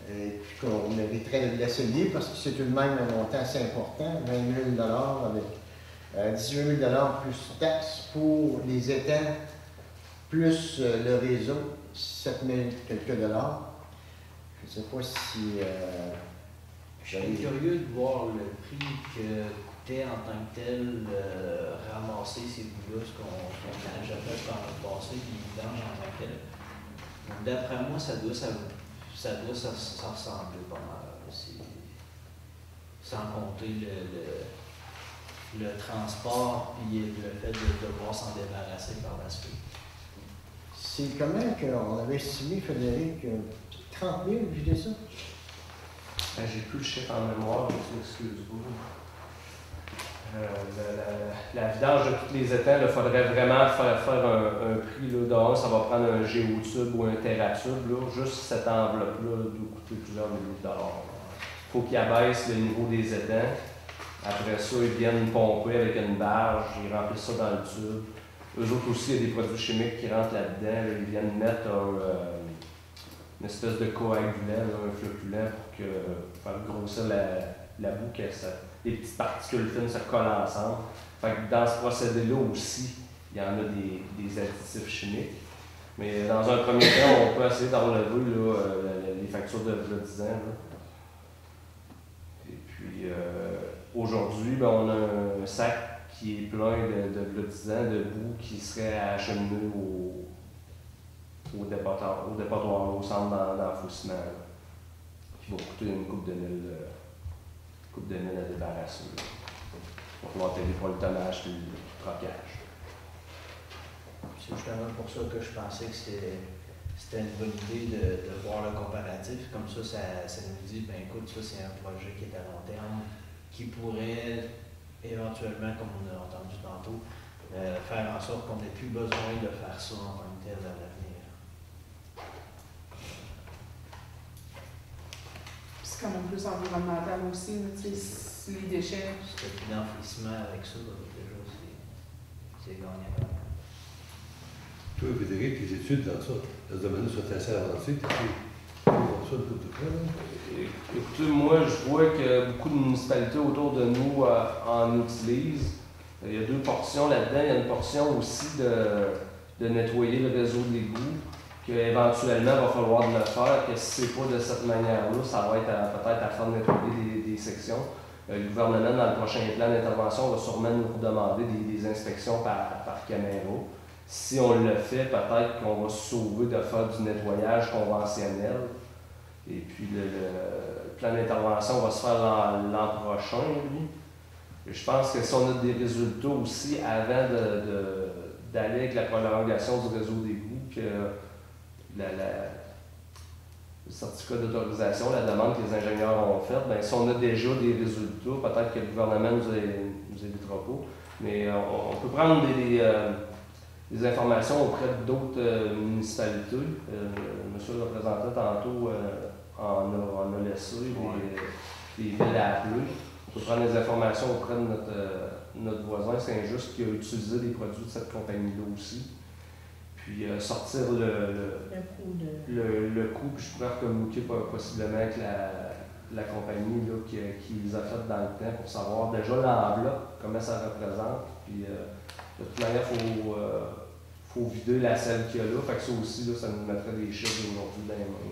et puis qu'on mériterait de l'essayer parce que c'est tout de même un montant assez important, 20 000 avec 18 000 plus taxes pour les étangs plus le réseau, 7 000 quelques dollars. Je ne sais pas si... Je suis curieux de voir le prix que coûtait en tant que tel ramasser ces bouts-là, ce qu'on a déjà fait par le passé, puis vidange en tant que tel. Donc, d'après moi, ça doit ressembler pas mal. Sans compter le transport puis le fait de devoir s'en débarrasser par la suite. C'est comment qu'on avait estimé, Frédéric, 30 000, j'ai dit ça? Ben, j'ai plus le chiffre en mémoire, excuse-moi. La vidange de tous les étangs, il faudrait vraiment faire un prix. Là, ça va prendre un géotube ou un terratube. Là. Juste cette enveloppe-là doit coûter plusieurs milliers de dollars. Il faut qu'ils abaissent le niveau des étangs. Après ça, ils viennent pomper avec une barge, ils remplissent ça dans le tube. Eux autres aussi, il y a des produits chimiques qui rentrent là-dedans. Là, ils viennent mettre une espèce de coagulant, là, un flocculant pour faire grossir la boue, que les petites particules fines se collent ensemble. Fait que dans ce procédé-là aussi, il y en a des additifs chimiques. Mais dans un premier temps, on peut essayer d'enlever les factures de 10 ans. Là. Et puis, aujourd'hui, ben, on a un sac qui est plein de 10 ans de boue qui serait acheminé au dépotoir, au centre d'enfouissement, qui va coûter une coupe de mille à débarrasser. Il va falloir payer pour le tonnage et le trocage. C'est justement pour ça que je pensais que c'était une bonne idée de voir le comparatif. Comme ça nous dit, ben écoute, ça c'est un projet qui est à long terme, qui pourrait éventuellement, comme on a entendu tantôt, faire en sorte qu'on n'ait plus besoin de faire ça en tant que tel à l'avenir. C'est quand même plus environnemental aussi, si les déchets. C'est plus d'enfouissement avec ça, déjà, c'est gagnant. Toi, Frédéric, tes études dans ça, dans ce domaine sont assez avancées, tu as fait ça de tout de près, Écoutez, moi, je vois que beaucoup de municipalités autour de nous en utilisent. Il y a deux portions là-dedans. Il y a une portion aussi de nettoyer le réseau d'égouts, qu'éventuellement, il va falloir le faire, que si ce n'est pas de cette manière-là, ça va être peut-être à faire nettoyer des sections. Le gouvernement, dans le prochain plan d'intervention, va sûrement nous demander des inspections par caméra. Si on le fait, peut-être qu'on va se sauver de faire du nettoyage conventionnel. Et puis le plan d'intervention va se faire l'an prochain, lui. Et je pense que si on a des résultats aussi avant d'aller avec la prolongation du réseau d'égouts, que le certificat d'autorisation, la demande que les ingénieurs ont faite, bien, si on a déjà des résultats, peut-être que le gouvernement nous évitera pas. Mais on peut prendre des informations auprès d'autres municipalités. Monsieur le représentant tantôt en a laissé des villes à appeler. On peut prendre des informations auprès de notre voisin Saint-Just qui a utilisé des produits de cette compagnie-là aussi. Puis sortir le coût, puis je pourrais communiquer possiblement avec la compagnie là, qui les a fait dans le temps pour savoir déjà l'enveloppe, comment ça représente. Puis de toute manière, il faut vider la selle qu'il y a là. Fait que ça aussi, là, ça nous mettrait des chiffres aujourd'hui dans les mains.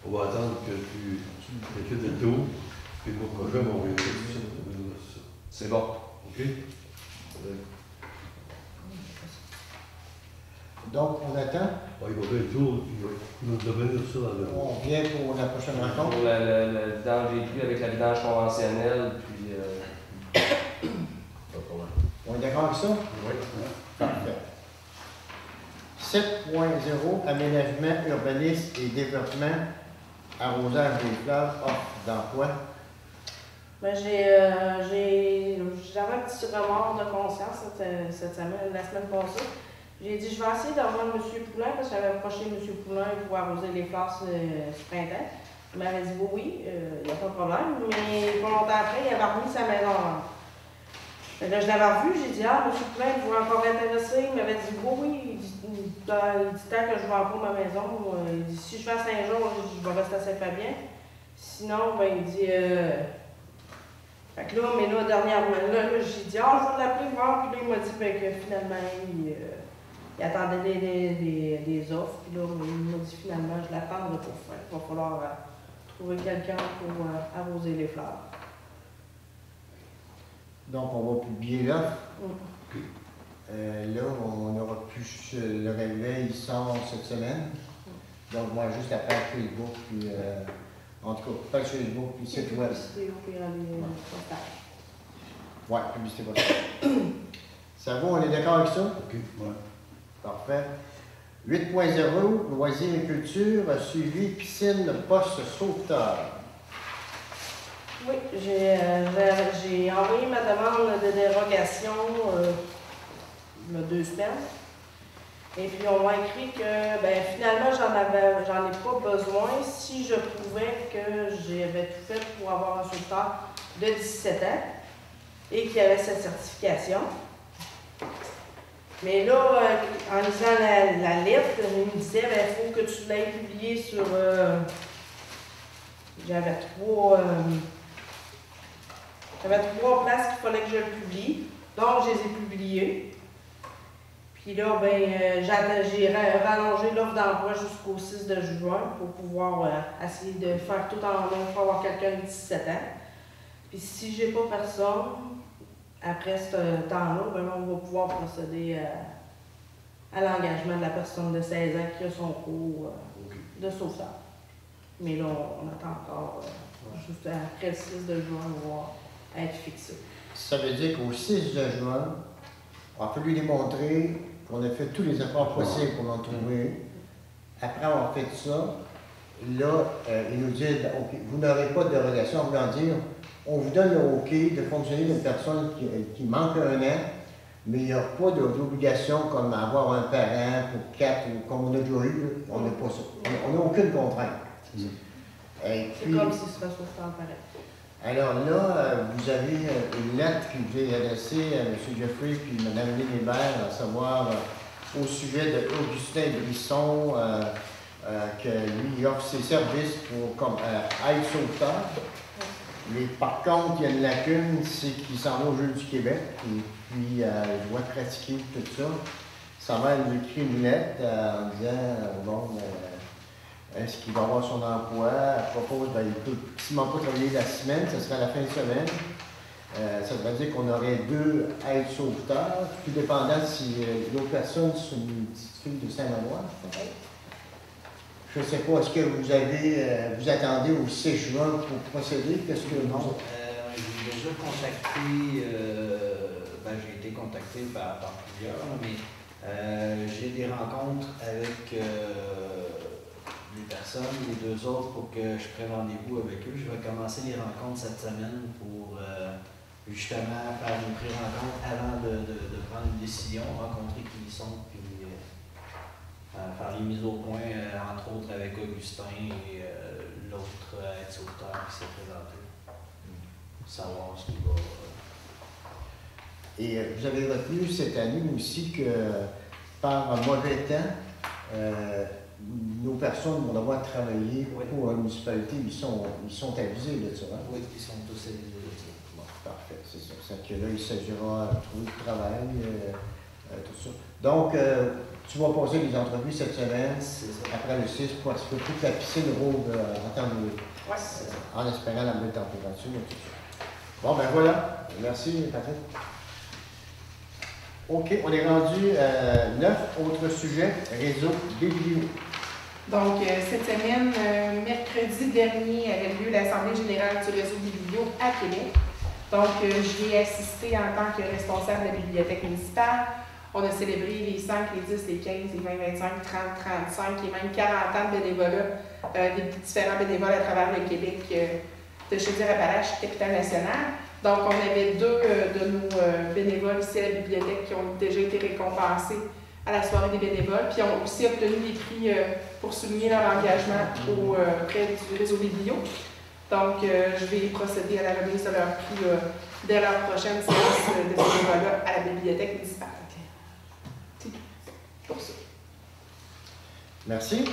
On va attendre que tu études le tour, puis le mois prochain, on va vérifier ça. C'est bon. OK? Donc, on attend. Bon, il va faire le tour, puis il va nous devenir ça dans le... On vient pour la prochaine rencontre. Pour la vidange des pluies avec la vidange conventionnelle, puis... Pas de problème. On est d'accord avec ça? Oui. Parfait. 7.0, aménagement, urbanisme et développement, arrosage des fleurs, offre d'emploi. Ben, j'avais un petit remords de conscience cette semaine, la semaine passée. J'ai dit, je vais essayer de rejoindre M. Poulain parce que j'avais approché M. Poulain pour arroser les fleurs ce printemps. Il m'avait dit oui, il n'y a pas de problème, mais pas longtemps après, il avait remis sa maison en vente. Là, je l'avais revu, j'ai dit, M. Poulain, vous êtes encore intéressé? Il m'avait dit oui, il dit tant que je vends pas ma maison, il dit, si je vais à Saint-Jean, je vais rester à Saint-Fabien. Sinon, ben, il dit, fait que là, mais là, dernièrement, j'ai dit, je vais l'appeler voir, puis là, il m'a dit ben, que finalement, il attendait des offres, puis là, il m'a dit finalement, je l'attendrai pour faire. Il va falloir trouver quelqu'un pour arroser les fleurs. Donc, on va publier l'offre. Mm. Là, on aura plus le réveil, il sort cette semaine. Donc, moi, juste la page Facebook, puis en tout cas, page Facebook, puis site web. Ouais, publicité possible. Ça va, on est d'accord avec ça? OK, ouais. Parfait. 8.0, loisirs et culture, suivi piscine, poste sauveteur. Oui, j'ai envoyé ma demande de dérogation il y a 2 semaines. Et puis on m'a écrit que finalement j'en ai pas besoin si je prouvais que j'avais tout fait pour avoir un sauveteur de 17 ans et qu'il y avait cette certification. Mais là, en lisant la lettre, il me disait il faut que tu l'aies publié sur. J'avais 3 places qu'il fallait que je le publie. Donc, je les ai publiées. Puis là, j'ai rallongé l'offre d'emploi jusqu'au 6 de juin pour pouvoir essayer de faire tout en un pour avoir quelqu'un de 17 ans. Puis si j'ai pas personne, après ce temps-là, on va pouvoir procéder à l'engagement de la personne de 16 ans qui a son cours de sauvetage. Mais là, on attend encore juste après le 6 de juin, on va être fixé. Ça veut dire qu'au 6 de juin, on peut lui démontrer qu'on a fait tous les efforts possibles pour l'en trouver. Après avoir fait ça, là, il nous dit OK, vous n'aurez pas de dérogation, en voulant dire on vous donne le OK de fonctionner d'une personne qui manque un an, mais il n'y a pas d'obligation comme avoir un parent pour 4 ou comme on a déjà eu, on n'a pas ça. On n'a aucune contrainte. C'est comme si ce serait sauveteur pareil. Alors là, vous avez une lettre qui vous est adressée à M. Jeffrey puis Mme Lynn Hébert, à savoir au sujet d'Augustin Brisson, que lui offre ses services comme aide sauveteur. Mais par contre, il y a une lacune, c'est qu'il s'en va au Jeu du Québec, et puis il doit pratiquer tout ça. Sa mère lui écrit une lettre en disant est-ce qu'il va avoir son emploi? Elle propose, s'il ne m'a pas travaillé la semaine, ce sera la fin de semaine. Ça veut dire qu'on aurait 2 aides sauveteurs, tout dépendant si l'autre personne, c'est une petite fille de Saint-Benoît. Je ne sais pas, est-ce que vous attendez au 6 juin pour procéder? Qu'est-ce que non? J'ai déjà contacté, j'ai été contacté par plusieurs, mais j'ai des rencontres avec les personnes, les 2 autres, pour que je prenne rendez-vous avec eux. Je vais commencer les rencontres cette semaine pour justement faire une pré-rencontre avant de prendre une décision, rencontrer qui ils sont, puis faire les mises au point, entre autres avec Augustin et l'autre aide-sauveteur qui s'est présenté. Savoir ce qu'il va. Et vous avez retenu cette année aussi que par mauvais temps, nos personnes vont devoir travailler pour la municipalité. Ils sont avisés de ça. Hein? Oui, ils sont tous avisés de ça. Bon, parfait, c'est ça. C'est que là, il s'agira de trouver du travail, tout ça. Donc, tu vas passer les entrevues cette semaine, après le 6, pour que toute la piscine roule en temps de nuit. Oui, c'est ça. En espérant la bonne température et tout ça. Bon, ben voilà. Merci, Patrick. OK, on est rendu 9 autres sujets, réseau biblio. Donc, cette semaine, mercredi dernier, avait lieu l'Assemblée générale du réseau biblio à Québec. Donc, j'y ai assisté en tant que responsable de la bibliothèque municipale. On a célébré les 5, les 10, les 15, les 20, 25, 30, 35 et même 40 ans de bénévolat, des différents bénévoles à travers le Québec, de Chaudière-Appalaches, capitale-nationale. Donc, on avait 2 de nos bénévoles ici à la bibliothèque qui ont déjà été récompensés à la soirée des bénévoles, puis ont aussi obtenu des prix pour souligner leur engagement auprès du réseau biblio. Donc, je vais procéder à la remise de leur prix dès leur prochaine séance de bénévolat à la bibliothèque municipale. C'est tout pour ça. Merci.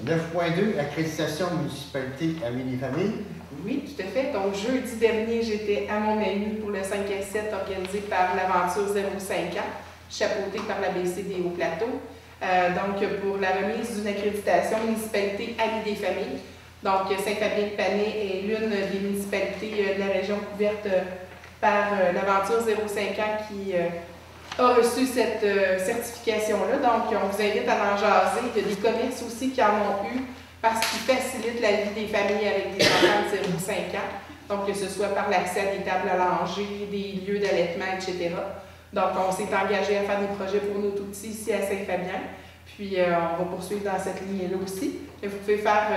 9.2, accréditation municipalité Amélie-Famille. Oui, tout à fait. Donc, jeudi dernier, j'étais à Montmagny pour le 5 à 7 organisé par l'Aventure 0,5 ans, chapeauté par la BC des Hauts-Plateaux. Donc, pour la remise d'une accréditation municipalité Amis des familles. Donc, Saint-Fabien-de-Panay est l'une des municipalités de la région couverte par l'Aventure 0,5 ans qui a reçu cette certification-là. Donc, on vous invite à en jaser. Il y a des commerces aussi qui en ont eu parce qu'ils facilitent la vie des familles avec des enfants de 0,5 ans. Donc, que ce soit par l'accès à des tables à langer, des lieux d'allaitement, etc. Donc, on s'est engagé à faire des projets pour nos tout-petits ici à Saint-Fabien. Puis on va poursuivre dans cette lignée-là aussi. Et vous pouvez faire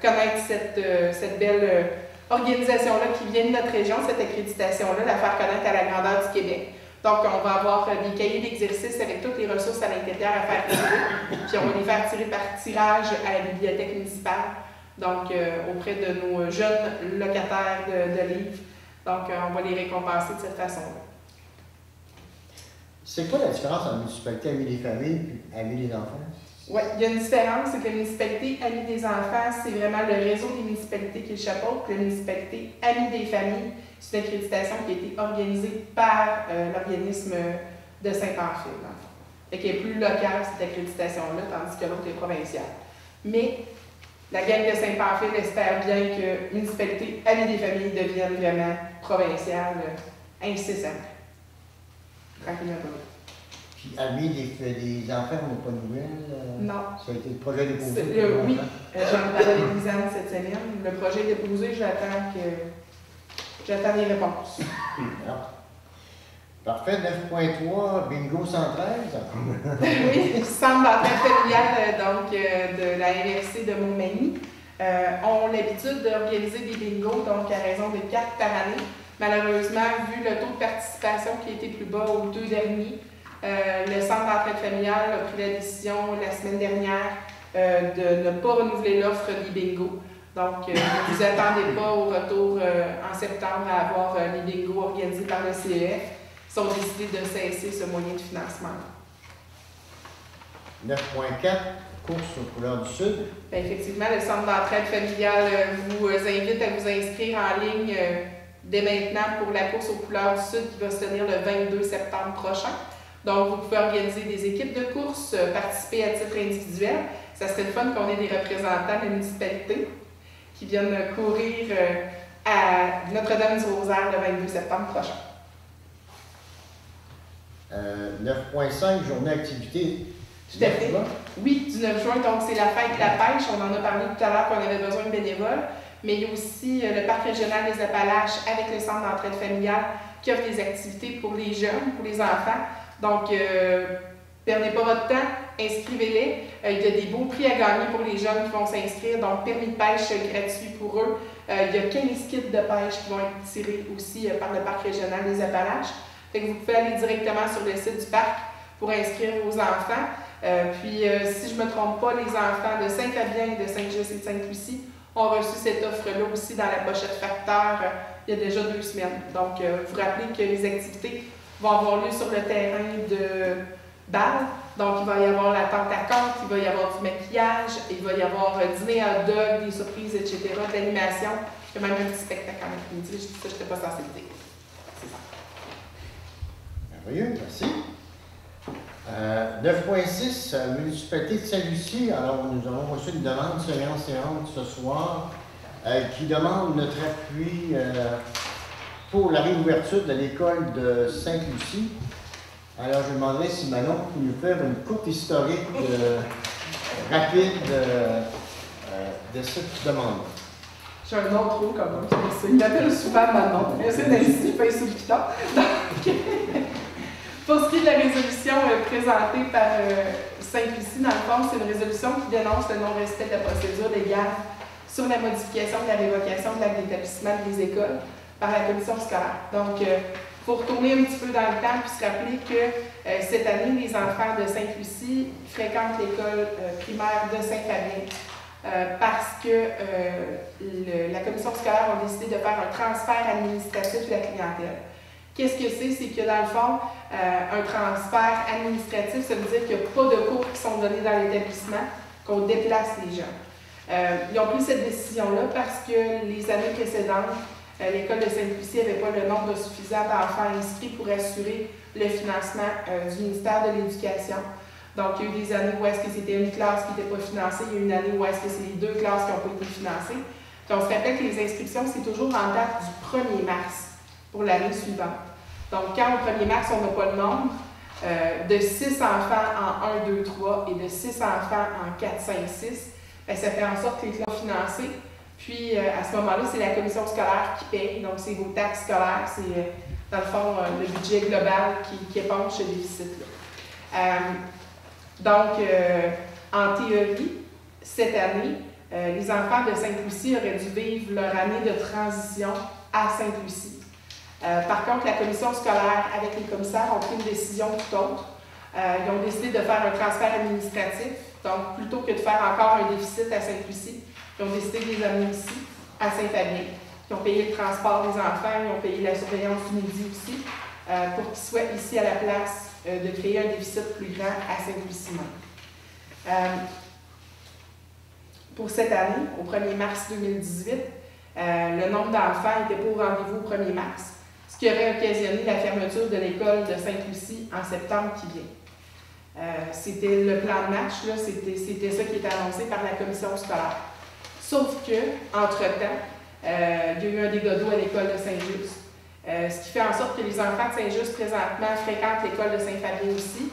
connaître cette belle organisation-là qui vient de notre région, cette accréditation-là, la faire connaître à la grandeur du Québec. Donc, on va avoir des cahiers d'exercice avec toutes les ressources à l'intérieur à faire tirer. Puis on va les faire tirer par tirage à la bibliothèque municipale, donc auprès de nos jeunes locataires de livres. Donc, on va les récompenser de cette façon-là. C'est quoi la différence entre municipalité Amis des familles et Amis des enfants? Oui, il y a une différence, c'est que la municipalité Amis des enfants, c'est vraiment le réseau des municipalités qui le chapeaute. La municipalité Amis des familles, c'est une accréditation qui a été organisée par l'organisme de Saint-Pamphile, dans le fond. Fait qu'elle est plus locale, cette accréditation-là, tandis que l'autre est provinciale. Mais la gang de Saint-Pamphile espère bien que municipalité Amis des familles devienne vraiment provinciale incessamment. Tranquillement pas. Puis Amis des enfants, on n'a pas de nouvelles? Non. Ça a été le projet déposé? Oui, j'en parlais avec Lisanne cette semaine. Le projet est déposé, j'attends les réponses. Ah. Parfait, 9.3, bingo 113. Oui, centre d'entraide familiale donc, de la MRC de Montmagny ont l'habitude d'organiser des bingos, donc à raison de 4 par année. Malheureusement, vu le taux de participation qui a été plus bas aux 2 derniers, le centre d'entraide familiale a pris la décision la semaine dernière de ne pas renouveler l'offre des bingos. Donc, ne vous attendez pas au retour en septembre à avoir les bingos organisés par le CEF. Ils ont décidé de cesser ce moyen de financement. 9.4, course aux couleurs du Sud. Bien, effectivement, le centre d'entraide familiale vous invite à vous inscrire en ligne dès maintenant pour la course aux couleurs du Sud qui va se tenir le 22 septembre prochain. Donc, vous pouvez organiser des équipes de course, participer à titre individuel. Ça serait le fun qu'on ait des représentants de la municipalité qui viennent courir à Notre-Dame-du-Rosaire le 22 septembre prochain. 9.5, journée activité. Tout à fait. Oui, du 9 juin, donc c'est la fête de la pêche. On en a parlé tout à l'heure qu'on avait besoin de bénévoles. Mais il y a aussi le Parc régional des Appalaches avec le centre d'entraide familiale qui offre des activités pour les jeunes, pour les enfants. Donc, perdez pas votre temps, inscrivez-les. Il y a des beaux prix à gagner pour les jeunes qui vont s'inscrire. Donc, permis de pêche gratuit pour eux. Il y a 15 kits de pêche qui vont être tirés aussi par le Parc régional des Appalaches. Fait que vous pouvez aller directement sur le site du parc pour inscrire vos enfants. Puis, si je ne me trompe pas, les enfants de Saint-Fabien, de Saint-Just et de Sainte-Lucie ont reçu cette offre-là aussi dans la pochette facteur il y a déjà 2 semaines. Donc, vous rappelez que les activités vont avoir lieu sur le terrain de Bâle. Donc, il va y avoir la tente à conte, il va y avoir du maquillage, il va y avoir dîner à hot dog, des surprises, etc., de l'animation. Il y a même un petit spectacle en après-midi. Je dis ça, je n'étais pas censée le dire. C'est ça. Merveilleux, merci. 9.6, municipalité de Saint-Lucie. Alors, nous avons reçu une demande séance ce soir qui demande notre appui pour la réouverture de l'école de Sainte-Lucie. Alors, je demanderais si Manon peut nous faire une courte historique rapide de cette demande. J'ai un nom trop comme ça. Il m'appelle souvent Manon. C'est Nancy, pas sous le piton. Donc, pour ce qui est de la résolution présentée par Sainte-Lucie, dans le fond, c'est une résolution qui dénonce le non-respect de la procédure légale sur la modification de la révocation de l'acte d'établissement des écoles par la commission scolaire. Donc, il faut retourner un petit peu dans le temps et se rappeler que cette année, les enfants de Sainte-Lucie fréquentent l'école primaire de Saint-Fabien parce que la commission scolaire a décidé de faire un transfert administratif de la clientèle. Qu'est-ce que c'est? C'est que dans le fond, un transfert administratif, ça veut dire qu'il n'y a pas de cours qui sont donnés dans l'établissement, qu'on déplace les gens. Ils ont pris cette décision-là parce que les années précédentes, l'école de Sainte-Lucie n'avait pas le nombre suffisant d'enfants inscrits pour assurer le financement du ministère de l'Éducation. Donc, il y a eu des années où est-ce que c'était une classe qui n'était pas financée, il y a eu une année où est-ce que c'est les 2 classes qui n'ont pas été financées. Puis on se rappelle que les inscriptions, c'est toujours en date du 1er mars pour l'année suivante. Donc, quand au 1er mars, on n'a pas le nombre, de 6 enfants en 1, 2, 3 et de 6 enfants en 4, 5, 6, bien, ça fait en sorte que les classes sont financées. Puis, à ce moment-là, c'est la commission scolaire qui paye. Donc, c'est vos taxes scolaires. C'est, dans le fond, le budget global qui éponge ce déficit-là. Donc, en théorie, cette année, les enfants de Sainte-Lucie auraient dû vivre leur année de transition à Sainte-Lucie. Par contre, la commission scolaire, avec les commissaires, ont pris une décision tout autre. Ils ont décidé de faire un transfert administratif. Donc, plutôt que de faire encore un déficit à Sainte-Lucie, ils ont décidé de les amener ici, à Saint-Fabien. Ils ont payé le transport des enfants, ils ont payé la surveillance du midi aussi, pour qu'ils soient ici à la place de créer un déficit plus grand à Sainte-Lucie même. Pour cette année, au 1er mars 2018, le nombre d'enfants n'était pas au rendez-vous au 1er mars, ce qui aurait occasionné la fermeture de l'école de Sainte-Lucie en septembre qui vient. C'était le plan de match, c'était ça qui était annoncé par la commission scolaire. Sauf que, entre-temps, il y a eu un dégât d'eau à l'école de Saint-Just. Ce qui fait en sorte que les enfants de Saint-Just, présentement, fréquentent l'école de Saint-Fabien aussi.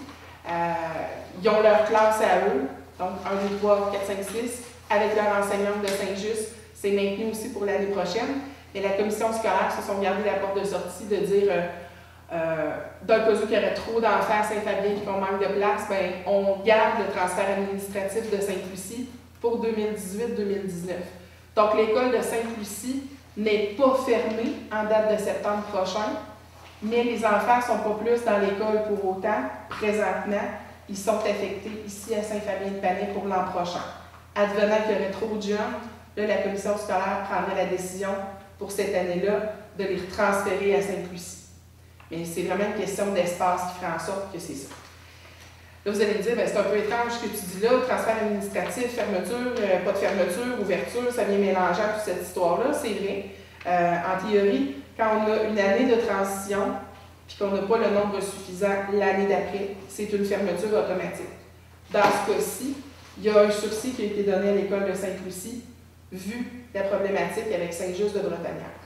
Ils ont leur classe à eux, donc 1, 2, 3, 4, 5, 6, avec leur enseignante de Saint-Just. C'est maintenu aussi pour l'année prochaine. Mais la commission scolaire se sont gardés la porte de sortie de dire, d'un cas où il y aurait trop d'enfants à Saint-Fabien et qu'on manque de place, bien, on garde le transfert administratif de Sainte-Lucie pour 2018-2019. Donc, l'école de Sainte-Lucie n'est pas fermée en date de septembre prochain, mais les enfants ne sont pas plus dans l'école pour autant. Présentement, ils sont affectés ici à Saint-Fabien-de-Panay pour l'an prochain. Advenant qu'il y aurait trop de jeunes, là, la commission scolaire prendrait la décision pour cette année-là de les transférer à Sainte-Lucie. Mais c'est vraiment une question d'espace qui ferait en sorte que c'est ça. Là, vous allez me dire, c'est un peu étrange ce que tu dis là, transfert administratif, fermeture, pas de fermeture, ouverture, ça vient mélangeant toute cette histoire-là, c'est vrai. En théorie, quand on a une année de transition, puis qu'on n'a pas le nombre suffisant l'année d'après, c'est une fermeture automatique. Dans ce cas-ci, il y a un sursis qui a été donné à l'école de Sainte-Lucie, vu la problématique avec Saint-Just-de-Bretagnard.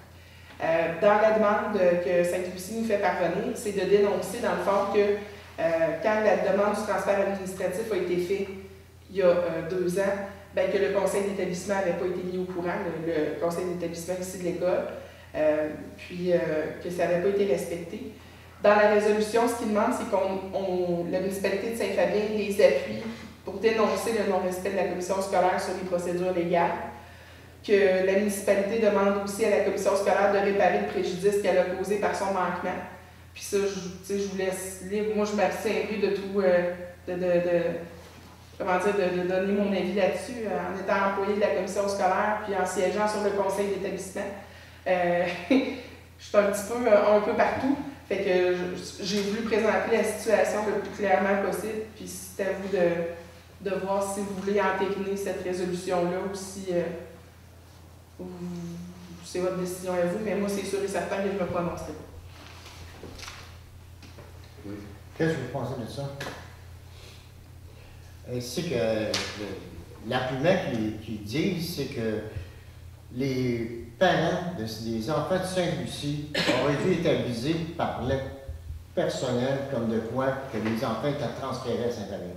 Dans la demande que Sainte-Lucie nous fait parvenir, c'est de dénoncer, dans le fond, que quand la demande du transfert administratif a été faite il y a 2 ans, bien, que le conseil d'établissement n'avait pas été mis au courant, le conseil d'établissement ici de l'école, puis que ça n'avait pas été respecté. Dans la résolution, ce qu'il demande, c'est que la municipalité de Saint-Fabien les appuie pour dénoncer le non-respect de la commission scolaire sur les procédures légales, que la municipalité demande aussi à la commission scolaire de réparer le préjudice qu'elle a causé par son manquement. Puis ça, je vous laisse libre. Moi, je m'abstiendrai de tout, de donner mon avis là-dessus, en étant employé de la commission scolaire, puis en siégeant sur le conseil d'établissement. Je suis un petit peu partout. Fait que j'ai voulu présenter la situation le plus clairement possible, puis c'est à vous de voir si vous voulez entériner cette résolution-là ou si c'est votre décision à vous, mais moi, c'est sûr et certain que je ne me prononcerai pas. Qu'est-ce que vous pensez de ça? C'est que l'argument qu'ils disent, c'est que les parents des enfants de Sainte-Lucie auraient dû être avisés par le personnel comme de quoi que les enfants étaient transférés à Saint-Fabien.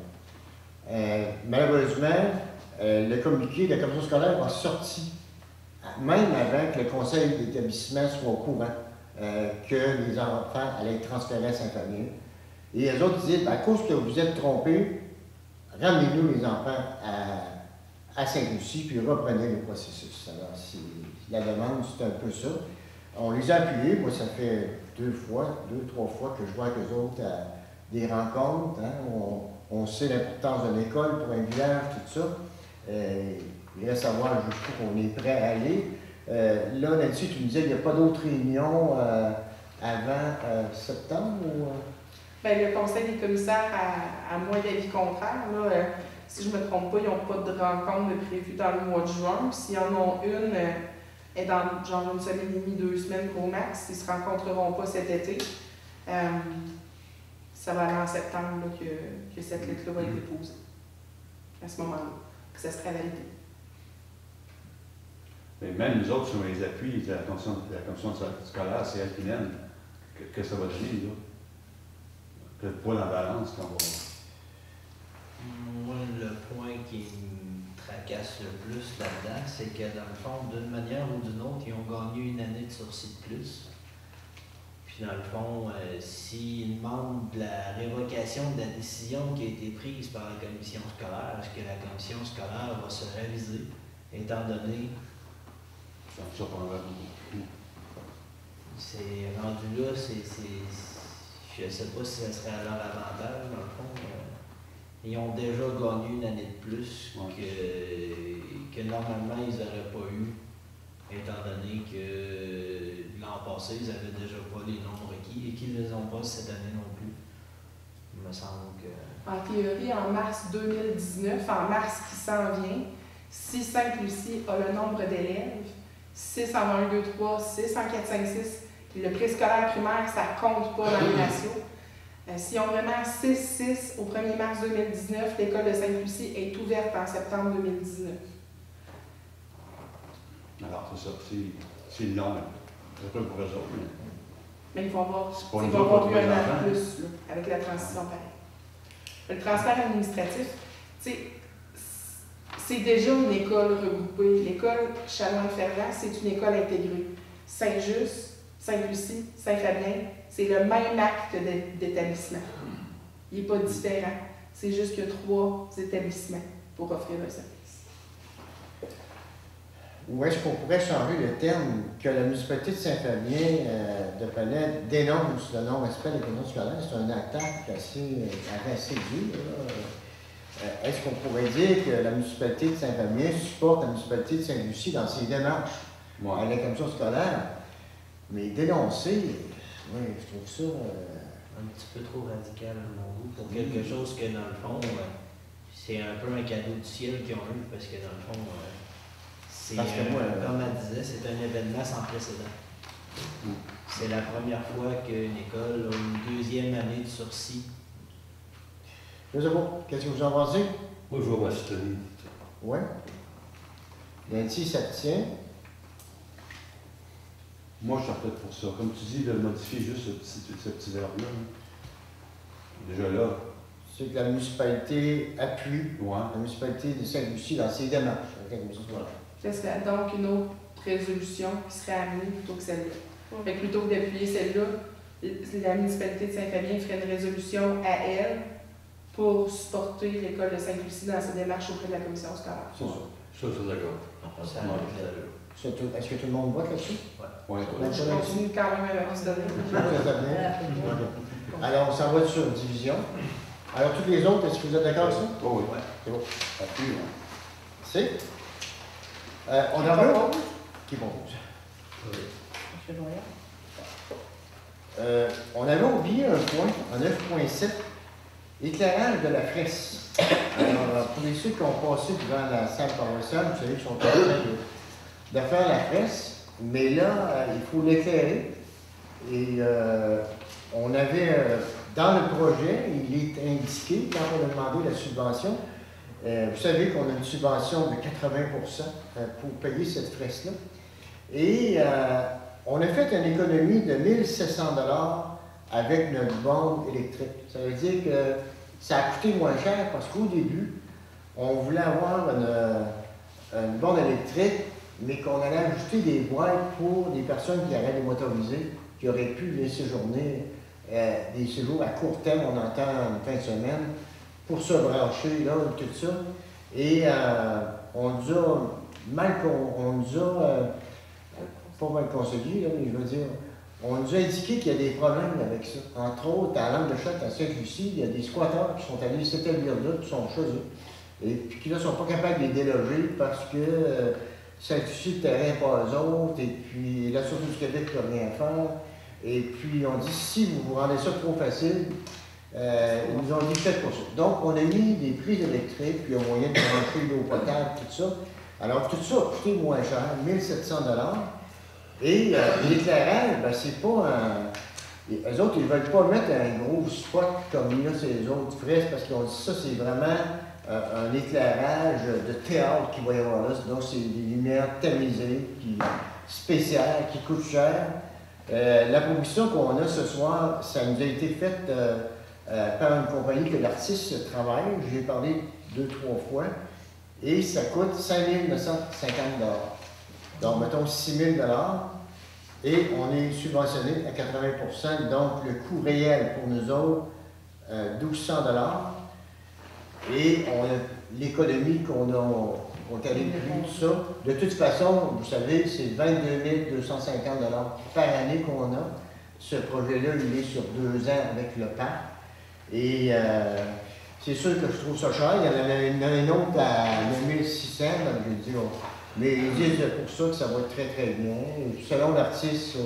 Malheureusement, le communiqué de la commission scolaire a sorti, même avant que le conseil d'établissement soit au courant que les enfants allaient être transférés à Saint-Fabien. Et les autres disaient, à cause que vous êtes trompés, ramenez-nous les enfants à Sainte-Lucie, puis reprenez le processus. Alors, la demande, c'est un peu ça. On les a appuyés. Moi, ça fait 2, 3 fois que je vois qu'eux autres à des rencontres. Hein, on sait l'importance de l'école pour un village, tout ça. Il reste à voir jusqu'où on est prêt à aller. Là, là-dessus, tu me disais qu'il n'y a pas d'autres réunions avant septembre ou... Bien, le conseil des commissaires a moins d'avis contraire. Là, si je ne me trompe pas, ils n'ont pas de rencontre de prévue dans le mois de juin. S'ils en ont une, elle est dans genre 1 semaine et demie, 2 semaines pour max. Ils ne se rencontreront pas cet été. Ça va aller en septembre là, que cette lettre-là va être déposée. À ce moment-là. Que ça serait validé. Mais même nous autres, si on les appuie, la commission scolaire, c'est elle qui mène. Que ça va donner, là? Le poids dans la balance qu'on va... Moi, le point qui me tracasse le plus là-dedans, c'est que dans le fond, d'une manière ou d'une autre, ils ont gagné une année de sursis de plus. Puis Puis dans le fond, s'ils demandent de la révocation de la décision qui a été prise par la commission scolaire, est-ce que la commission scolaire va se réviser, étant donné Ça prendra beaucoup. c'est rendu là, je ne sais pas si ça serait à leur avantage, dans le fond. Ils ont déjà gagné une année de plus que normalement ils n'auraient pas eu, étant donné que l'an passé, ils n'avaient déjà pas les nombres requis et qu'ils ne les ont pas cette année non plus. Il me semble que... En théorie, en mars 2019, en mars qui s'en vient, si Sainte-Lucie a le nombre d'élèves, 6 en 1, 2, 3, 6 en 4, 5, 6, le préscolaire primaire, ça ne compte pas dans les ratios. S'ils ont vraiment 6 au 1er mars 2019, l'école de Sainte-Lucie est ouverte en septembre 2019. Alors, c'est ça. C'est long, mais c'est pas pour eux autres. Mais ils vont avoir, C'est pas ils nous vont autres, avoir pour eu les un an enfants. de plus là, avec la transition pareil. Le transfert administratif, tu sais, c'est déjà une école regroupée. L'école Chanoine-Ferland, c'est une école intégrée. Saint-Just, Sainte-Lucie, Saint-Fabien, c'est le même acte d'établissement. Il n'est pas différent. C'est juste qu'il y a 3 établissements pour offrir un service. Ou est-ce qu'on pourrait changer le terme que la municipalité de Saint-Fabien de Palais dénonce le non-respect des conditions scolaires? C'est un attaque assez dur. Est-ce qu'on pourrait dire que la municipalité de Saint-Fabien supporte la municipalité de Sainte-Lucie dans ses démarches à la commission scolaire? Mais dénoncer, oui, je trouve ça... un petit peu trop radical à mon goût pour quelque chose que dans le fond, c'est un peu un cadeau du ciel qu'ils ont eu parce que dans le fond, c'est, comme elle disait, c'est un événement sans précédent. C'est la première fois qu'une école a une 2e année de sursis. Je sais pas, qu'est-ce que vous en pensez? Moi, je vois Mastonie. Oui. Nancy, ça te tient? Moi, je suis peut-être pour ça. Comme tu dis, de modifier juste ce petit verbe-là. Déjà là. C'est que la municipalité appuie Ouais. la municipalité de Sainte-Lucie dans ses démarches. Voilà. Ce serait donc une autre résolution qui serait amenée plutôt que celle-là. Fait que plutôt que d'appuyer celle-là, la municipalité de Saint-Fabien ferait une résolution à elle pour supporter l'école de Sainte-Lucie dans ses démarches auprès de la commission scolaire. C'est ça. Je suis d'accord. Ça Ouais. arrive là. Est-ce que tout le monde voit là-dessus? Ouais. Je continue quand même à vous donner. Alors, on s'en va sur division. Alors, toutes les autres, est-ce que vous êtes d'accord avec ça? Oh, oui. C'est bon. Appui, ouais. C'est? On en veut? Qui propose? On avait oublié un point, en 9.7, éclairage de la fresque. Alors, pour les ceux qui ont passé devant la salle paroissiale, vous savez qu'ils sont en train de faire la fresque, mais là, il faut l'éclairer. Et on avait, dans le projet, il est indiqué, quand on a demandé la subvention, vous savez qu'on a une subvention de 80% pour payer cette fresque-là. Et on a fait une économie de 1 700 $ avec notre bombe électrique. Ça veut dire que ça a coûté moins cher parce qu'au début, on voulait avoir une bombe électrique, mais qu'on allait ajouter des boîtes pour des personnes qui auraient des motorisés, qui auraient pu les séjourner, des séjours à court terme, on entend une fin de semaine, pour se brancher, là, tout ça. Et on nous a pas mal conseillé, là, mais je veux dire, on nous a indiqué qu'il y a des problèmes avec ça. Entre autres, à Langue-de-Châte, à Sainte-Lucie, il y a des squatteurs qui sont allés s'établir là, qui sont chez eux, et puis qui là sont pas capables de les déloger parce que Sainte-Lucie, le terrain pas eux autres, et puis la Sûreté du Québec ne peut rien faire. Et puis on dit, si vous vous rendez ça trop facile, ils nous ont dit, faites pour ça. Donc, on a mis des prises électriques, puis un moyen de brancher l'eau potable, tout ça. Alors, tout ça a coûté moins cher, 1 700 $. Et l'éclairage, ben, c'est pas un... Eux autres, ils ne veulent pas mettre un gros spot comme il y a sur les autres fresques, parce qu'ils ont dit ça, c'est vraiment un éclairage de théâtre qu'il va y avoir là. Donc, c'est des lumières tamisées, spéciales, qui coûtent cher. La proposition qu'on a ce soir, ça nous a été faite par une compagnie que l'artiste travaille. J'ai parlé 2-3 fois. Et ça coûte 5 950 $. Donc, mettons 6 000 $. Et on est subventionné à 80 %, donc le coût réel pour nous autres, 1200 $. Et l'économie qu'on est allé plus, tout ça. De toute façon, vous savez, c'est 22 250 $ par année qu'on a. Ce projet-là, il est sur 2 ans avec le parc. Et c'est sûr que je trouve ça cher. Il y en a un autre à 9600, donc je dis, mais ils disent pour ça que ça va être très très bien. Et selon l'artiste,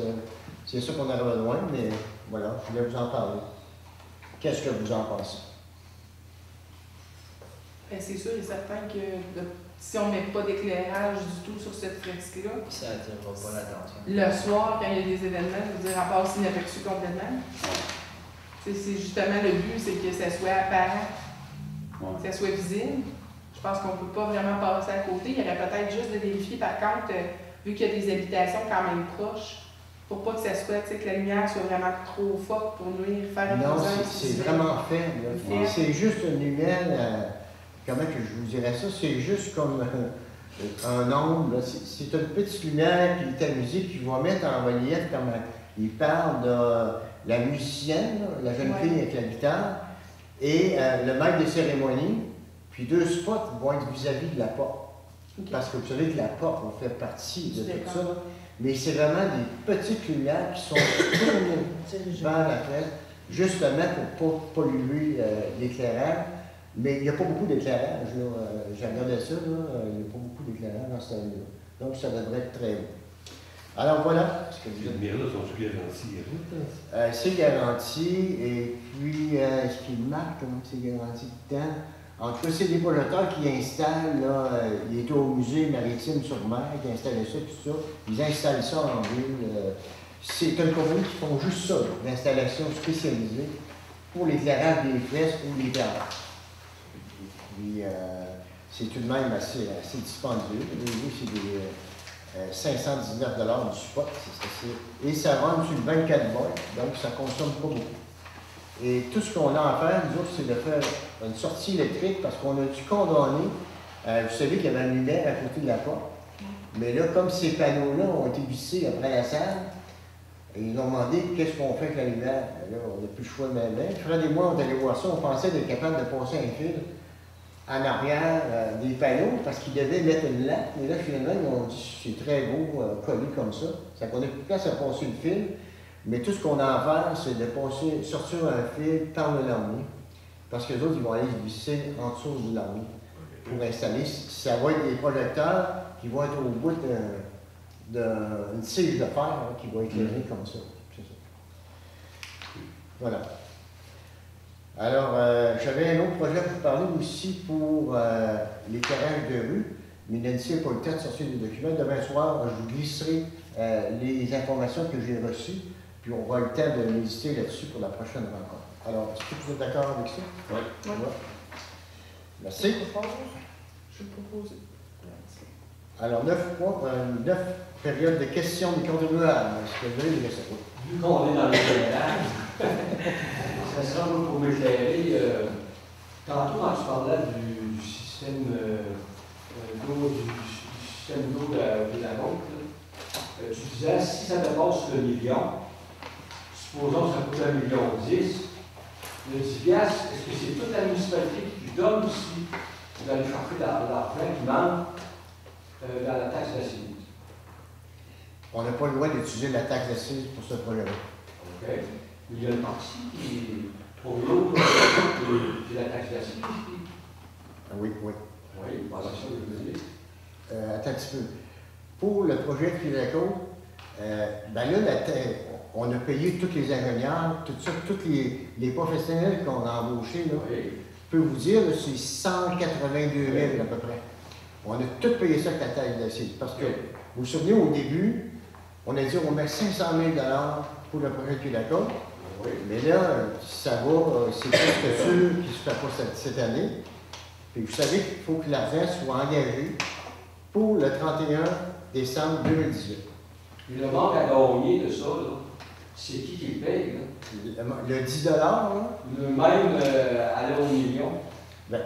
c'est ça qu'on aurait besoin, mais voilà, je voulais vous en parler. Qu'est-ce que vous en pensez? Ben, c'est sûr et certain que si on ne met pas d'éclairage du tout sur cette fresque-là, Ça n'attirera pas l'attention. le soir, quand il y a des événements, je veux dire, à part s'inaperçu complètement, c'est justement le but, c'est que ça soit apparent, que ça soit visible. Je pense qu'on ne peut pas vraiment passer à côté. Il y aurait peut-être juste de vérifier, par contre, vu qu'il y a des habitations quand même proches, pour pas que ça soit, que la lumière soit vraiment trop forte pour nuire, faire une Non, nuisance c'est visuelle. vraiment faible. Faible. C'est juste une lumière, comment que je vous dirais ça? C'est juste comme un ombre. C'est une petite lumière qui est amusée, qui va mettre en relief comme il parle de la musicienne, la jeune fille avec la guitare, et le maître des cérémonies. Puis 2 spots vont être vis-à-vis de la porte. Ok. Parce que vous savez que la porte va faire partie de tout D'accord. ça. Mais c'est vraiment des petites lumières qui sont tournées vers la fenêtre, justement pour ne pas polluer l'éclairage. Mais il n'y a pas beaucoup d'éclairage. J'ai regardé ça, il n'y a pas beaucoup d'éclairage dans cette année-là. Donc ça devrait être très beau. Alors voilà ce que vous Les êtes. lumières-là sont-tu garanties? C'est garanti, et puis ce qui marque, comment c'est garanti dedans. En tout cas, c'est des projecteurs qui installent, là, il était au musée maritime sur mer, qui installaient ça, tout ça. Ils installent ça en ville. C'est une compagnie qui font juste ça, d'installation spécialisée pour l'éclairage des fresques ou les terres. Puis, c'est tout de même assez dispendieux. C'est des 519 $ du spot. Et ça rentre sur le 24 volts, donc ça ne consomme pas beaucoup. Et tout ce qu'on a à faire, nous autres, c'est de faire une sortie électrique parce qu'on a dû condamner. Vous savez qu'il y avait une lumière à côté de la porte. Mais là, comme ces panneaux-là ont été vissés après la salle, ils nous ont demandé qu'est-ce qu'on fait avec la lumière. Là, on n'a plus le choix de même. Fred et moi, on est allé voir ça. On pensait être capable de passer un fil en arrière des panneaux parce qu'ils devaient mettre une lampe. Mais là, finalement, ils ont dit c'est très beau, collé comme ça. Ça qu'on a plus de place à passer le fil. Mais tout ce qu'on a à faire, c'est de sortir un fil, tendre l'armée. Parce que les autres, ils vont aller se visser en dessous de l'armée pour installer. Ça va être des projecteurs qui vont être au bout d'une tige de fer qui va éclairer comme ça. C'est ça. Voilà. Alors, j'avais un autre projet à vous parler aussi pour l'éclairage de rue. Mais Nancy n'a pas le temps de sortir des documents. Demain soir, je vous glisserai les informations que j'ai reçues. Puis on va avoir le temps de méditer là-dessus pour la prochaine rencontre. Alors, est-ce que vous êtes d'accord avec ça? Oui. Ouais. Merci. Je propose. Alors, 9 périodes de questions des contribuables. Est-ce que vous avez des questions? Vu qu'on est dans l'éclairage, ça sera pour m'éclairer. Tantôt, quand tu parlais du système d'eau, du système d'eau de la vôtre, tu disais si ça dépasse le million, supposons que ça coûte 1,10 million, le 10 piastres, est-ce que c'est toute la municipalité qui donne aussi vous allez chercher l'argent qui manque dans la taxe d'assises? On n'a pas le droit d'utiliser la taxe d'assises pour ce projet-là. OK. Mais il y a une partie qui est pour l'eau, c'est la taxe d'assises. Ah oui, oui. Oui, c'est ça que je veux dire. Attends un petit peu. Pour le projet Filaco, ben là, on a payé tous les ingénieurs, tout ça, tous les professionnels qu'on a embauchés. Là. Oui. Je peux vous dire, là, c'est 182 000 à peu près. On a tout payé ça avec la taxe d'assises. Parce que, vous vous souvenez, au début, on a dit on met 500 000 $ pour le projet Filaco. Oui. Mais là, ça va, c'est presque sûr qu'il ne se fait pas cette année. Puis vous savez qu'il faut que l'argent soit engagé pour le 31 décembre 2018. Puis le manque à gagner de ça, là, c'est qui le paye? Là? Le 10 là, Le même aller au million. ben,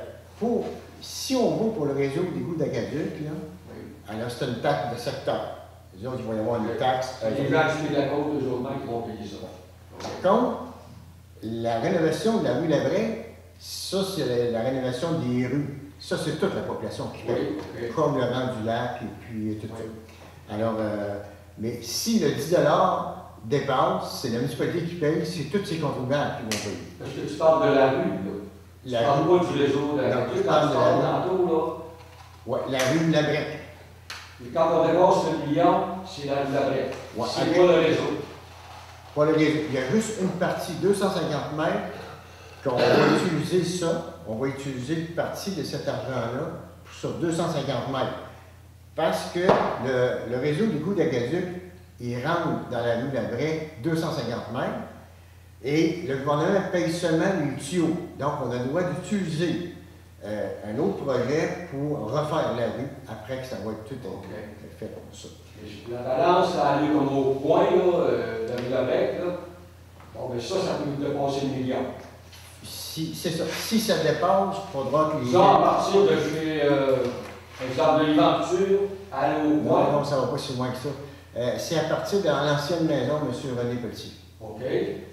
si on va pour le réseau des goûts d'Acaduc, là, Oui. alors c'est une taxe de secteur. Les autres, il va y avoir une taxe. Les gens qui font de la côte, eux autres, qui vont payer ça. Par contre, la rénovation de la rue Lavray, ça, c'est la rénovation des rues. Ça, c'est toute la population qui paye, comme le rang du lac et puis tout ça. Alors, mais si le 10 dépasse, c'est la municipalité qui paye, c'est tous ces contribuables qui vont payer. Parce que tu parles de la rue, là. Tu parles pas du réseau de la rue. Tu parles tantôt, là. Oui, la rue Lavray. Et quand on dépasse le million, c'est la rue Lavray. Ouais, c'est pas le réseau. Pas le réseau. Il y a juste une partie, 250 mètres, qu'on va utiliser ça. On va utiliser une partie de cet argent-là sur 250 mètres. Parce que le réseau du Goût d'Agaduc, il rentre dans la rue Lavray 250 mètres et le gouvernement paye seulement les tuyaux. Donc, on a le droit d'utiliser un autre projet pour refaire la rue après que ça va être tout fait comme ça. La balance, ça a lieu comme au point, là, la rue Lavray, là. Bon, mais ça peut dépasser le million. C'est ça. Si ça dépasse, il faudra que les... Ça, à partir de chez, exemple, de l'Iventure, aller au point. Non, ça ne va pas si loin que ça. C'est à partir de l'ancienne maison de M. René Petit. OK.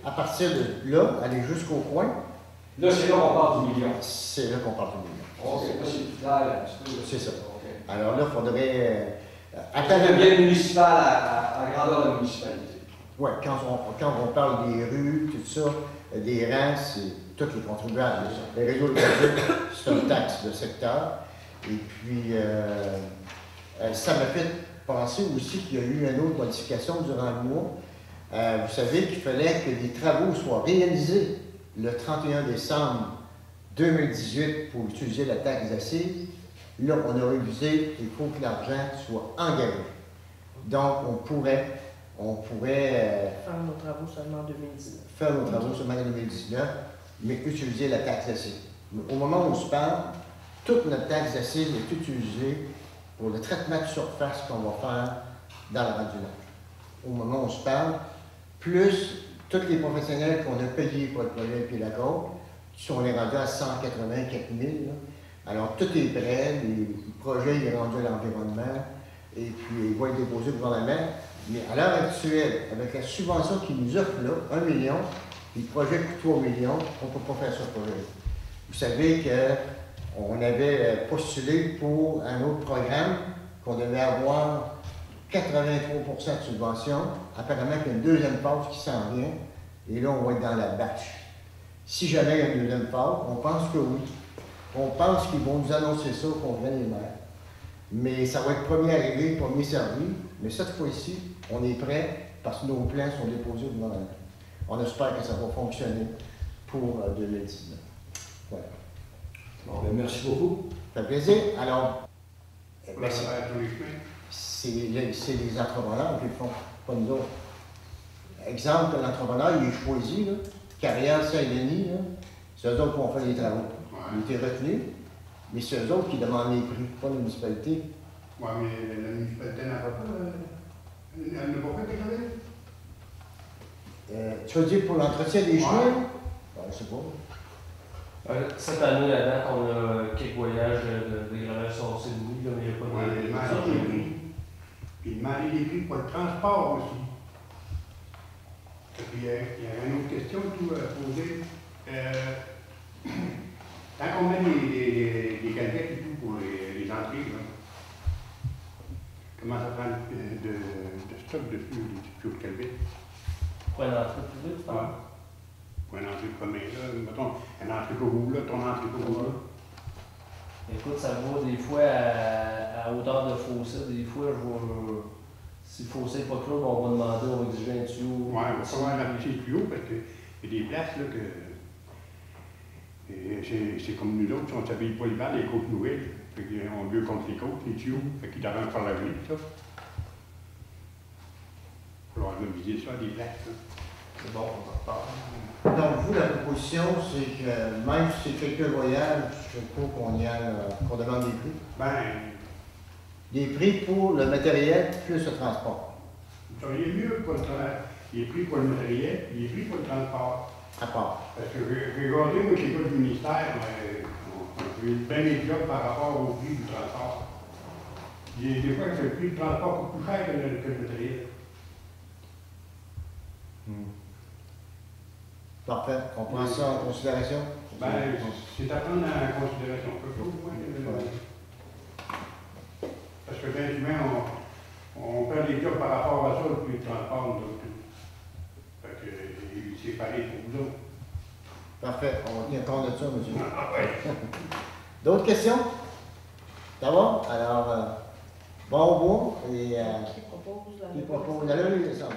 À partir de là, aller jusqu'au coin. Là, c'est là qu'on parle du million. C'est là qu'on parle du million. OK, là, c'est plus clair. C'est ça. OK. Alors là, il faudrait... C'est le bien municipal à grandeur de la municipalité. Oui, quand on parle des rues, tout ça, des rangs, c'est tous les contribuables. Les réseaux de produits, c'est une taxe de secteur. Et puis, ça m'a fait penser aussi qu'il y a eu une autre modification durant le mois. Vous savez qu'il fallait que les travaux soient réalisés le 31 décembre 2018 pour utiliser la taxe d'assises. Là, on a révisé qu'il faut que l'argent soit engagé. Donc, on pourrait faire nos travaux seulement en 2019. Faire nos travaux seulement en 2019, mais utiliser la taxe d'assises. Au moment où on se parle, toute notre taxe d'assises est utilisée pour le traitement de surface qu'on va faire dans le randonnage. Au moment où on se parle, plus tous les professionnels qu'on a payés pour le projet Pied la Côte, qui sont les rendus à 184 000. Alors, tout est prêt, le projet est rendu à l'environnement, et puis il va être déposé au gouvernement. Mais à l'heure actuelle, avec la subvention qu'ils nous offrent là, 1 million, puis le projet coûte 3 millions, on ne peut pas faire ce projet. Vous savez qu'on avait postulé pour un autre programme, qu'on devait avoir 83% de subvention. Apparemment, il y a une deuxième phase qui s'en vient, et là, on va être dans la bâche. Si jamais il y a une deuxième phase, on pense que oui. On pense qu'ils vont nous annoncer ça, qu'on vient les maires. Mais ça va être premier arrivé, premier servi. Mais cette fois-ci, on est prêt parce que nos plans sont déposés au gouvernement. On espère que ça va fonctionner pour 2019. Voilà. Bon, ben, merci beaucoup. Ça fait plaisir. Alors, merci. C'est les entrepreneurs qui le font, pas nous autres. Exemple, l'entrepreneur, il est choisi, là, Carrière Saint-Denis, c'est eux autres qui ont fait les travaux. Il était retenu, mais c'est eux autres qui demandent les prix, pas la municipalité. Oui, mais la municipalité n'a pas elle n'a pas fait des travaux? Tu veux dire pour l'entretien des chemins? Ben, je sais pas. Cette année, là-dedans, on a quelques voyages de dégradage sur Saint-Denis, mais il n'y a pas de... Il demandait des prix pour le transport aussi. Et puis, il y a une autre question tout à poser. Quand on met des calvettes et tout pour les entrées, là, comment ça prend de stock dessus, des petits tuyaux de calvettes? Pour une entrée privée, tu parles? Pour une entrée première, là, mettons, une entrée pour vous, là, ton entrée pour vous, là. Écoute, ça va des fois à hauteur de fossé, des fois, si le fossé n'est pas clos, on va demander, on va exiger un tuyau. Oui, on va savoir un petit tuyau parce qu'il y a des places, là, que... C'est comme nous autres, on s'habille pas l'hiver, les côtes nouvelles. On veut contre les côtes, les tuyaux. Fait qu'ils devraient faire la vie, ça. Il va falloir viser ça, des places. C'est bon, on en reparle. Donc, vous, la proposition, c'est que même si c'est quelques voyages, je trouve qu'on demande des prix. Ben, des prix pour le matériel plus le transport. Vous seriez mieux pour les prix pour le matériel et les prix pour le transport. À part. Parce que regardez, moi, je n'ai pas du ministère, on fait bien les jobs par rapport au prix du transport. Des fois, le prix de transport coûte plus cher que le matériel. Parfait. On prend ça en considération? Ben, c'est à prendre en considération. Parce que bien souvent, on perd des jobs par rapport à ça, le prix de transport, nous autres. Fait que c'est pareil pour vous autres. Parfait. On va tenir compte de ça, monsieur. Ah ouais. D'autres questions? Ça va? Alors, bon au bois et Qui propose la qui propose? Il y en a eu, ça.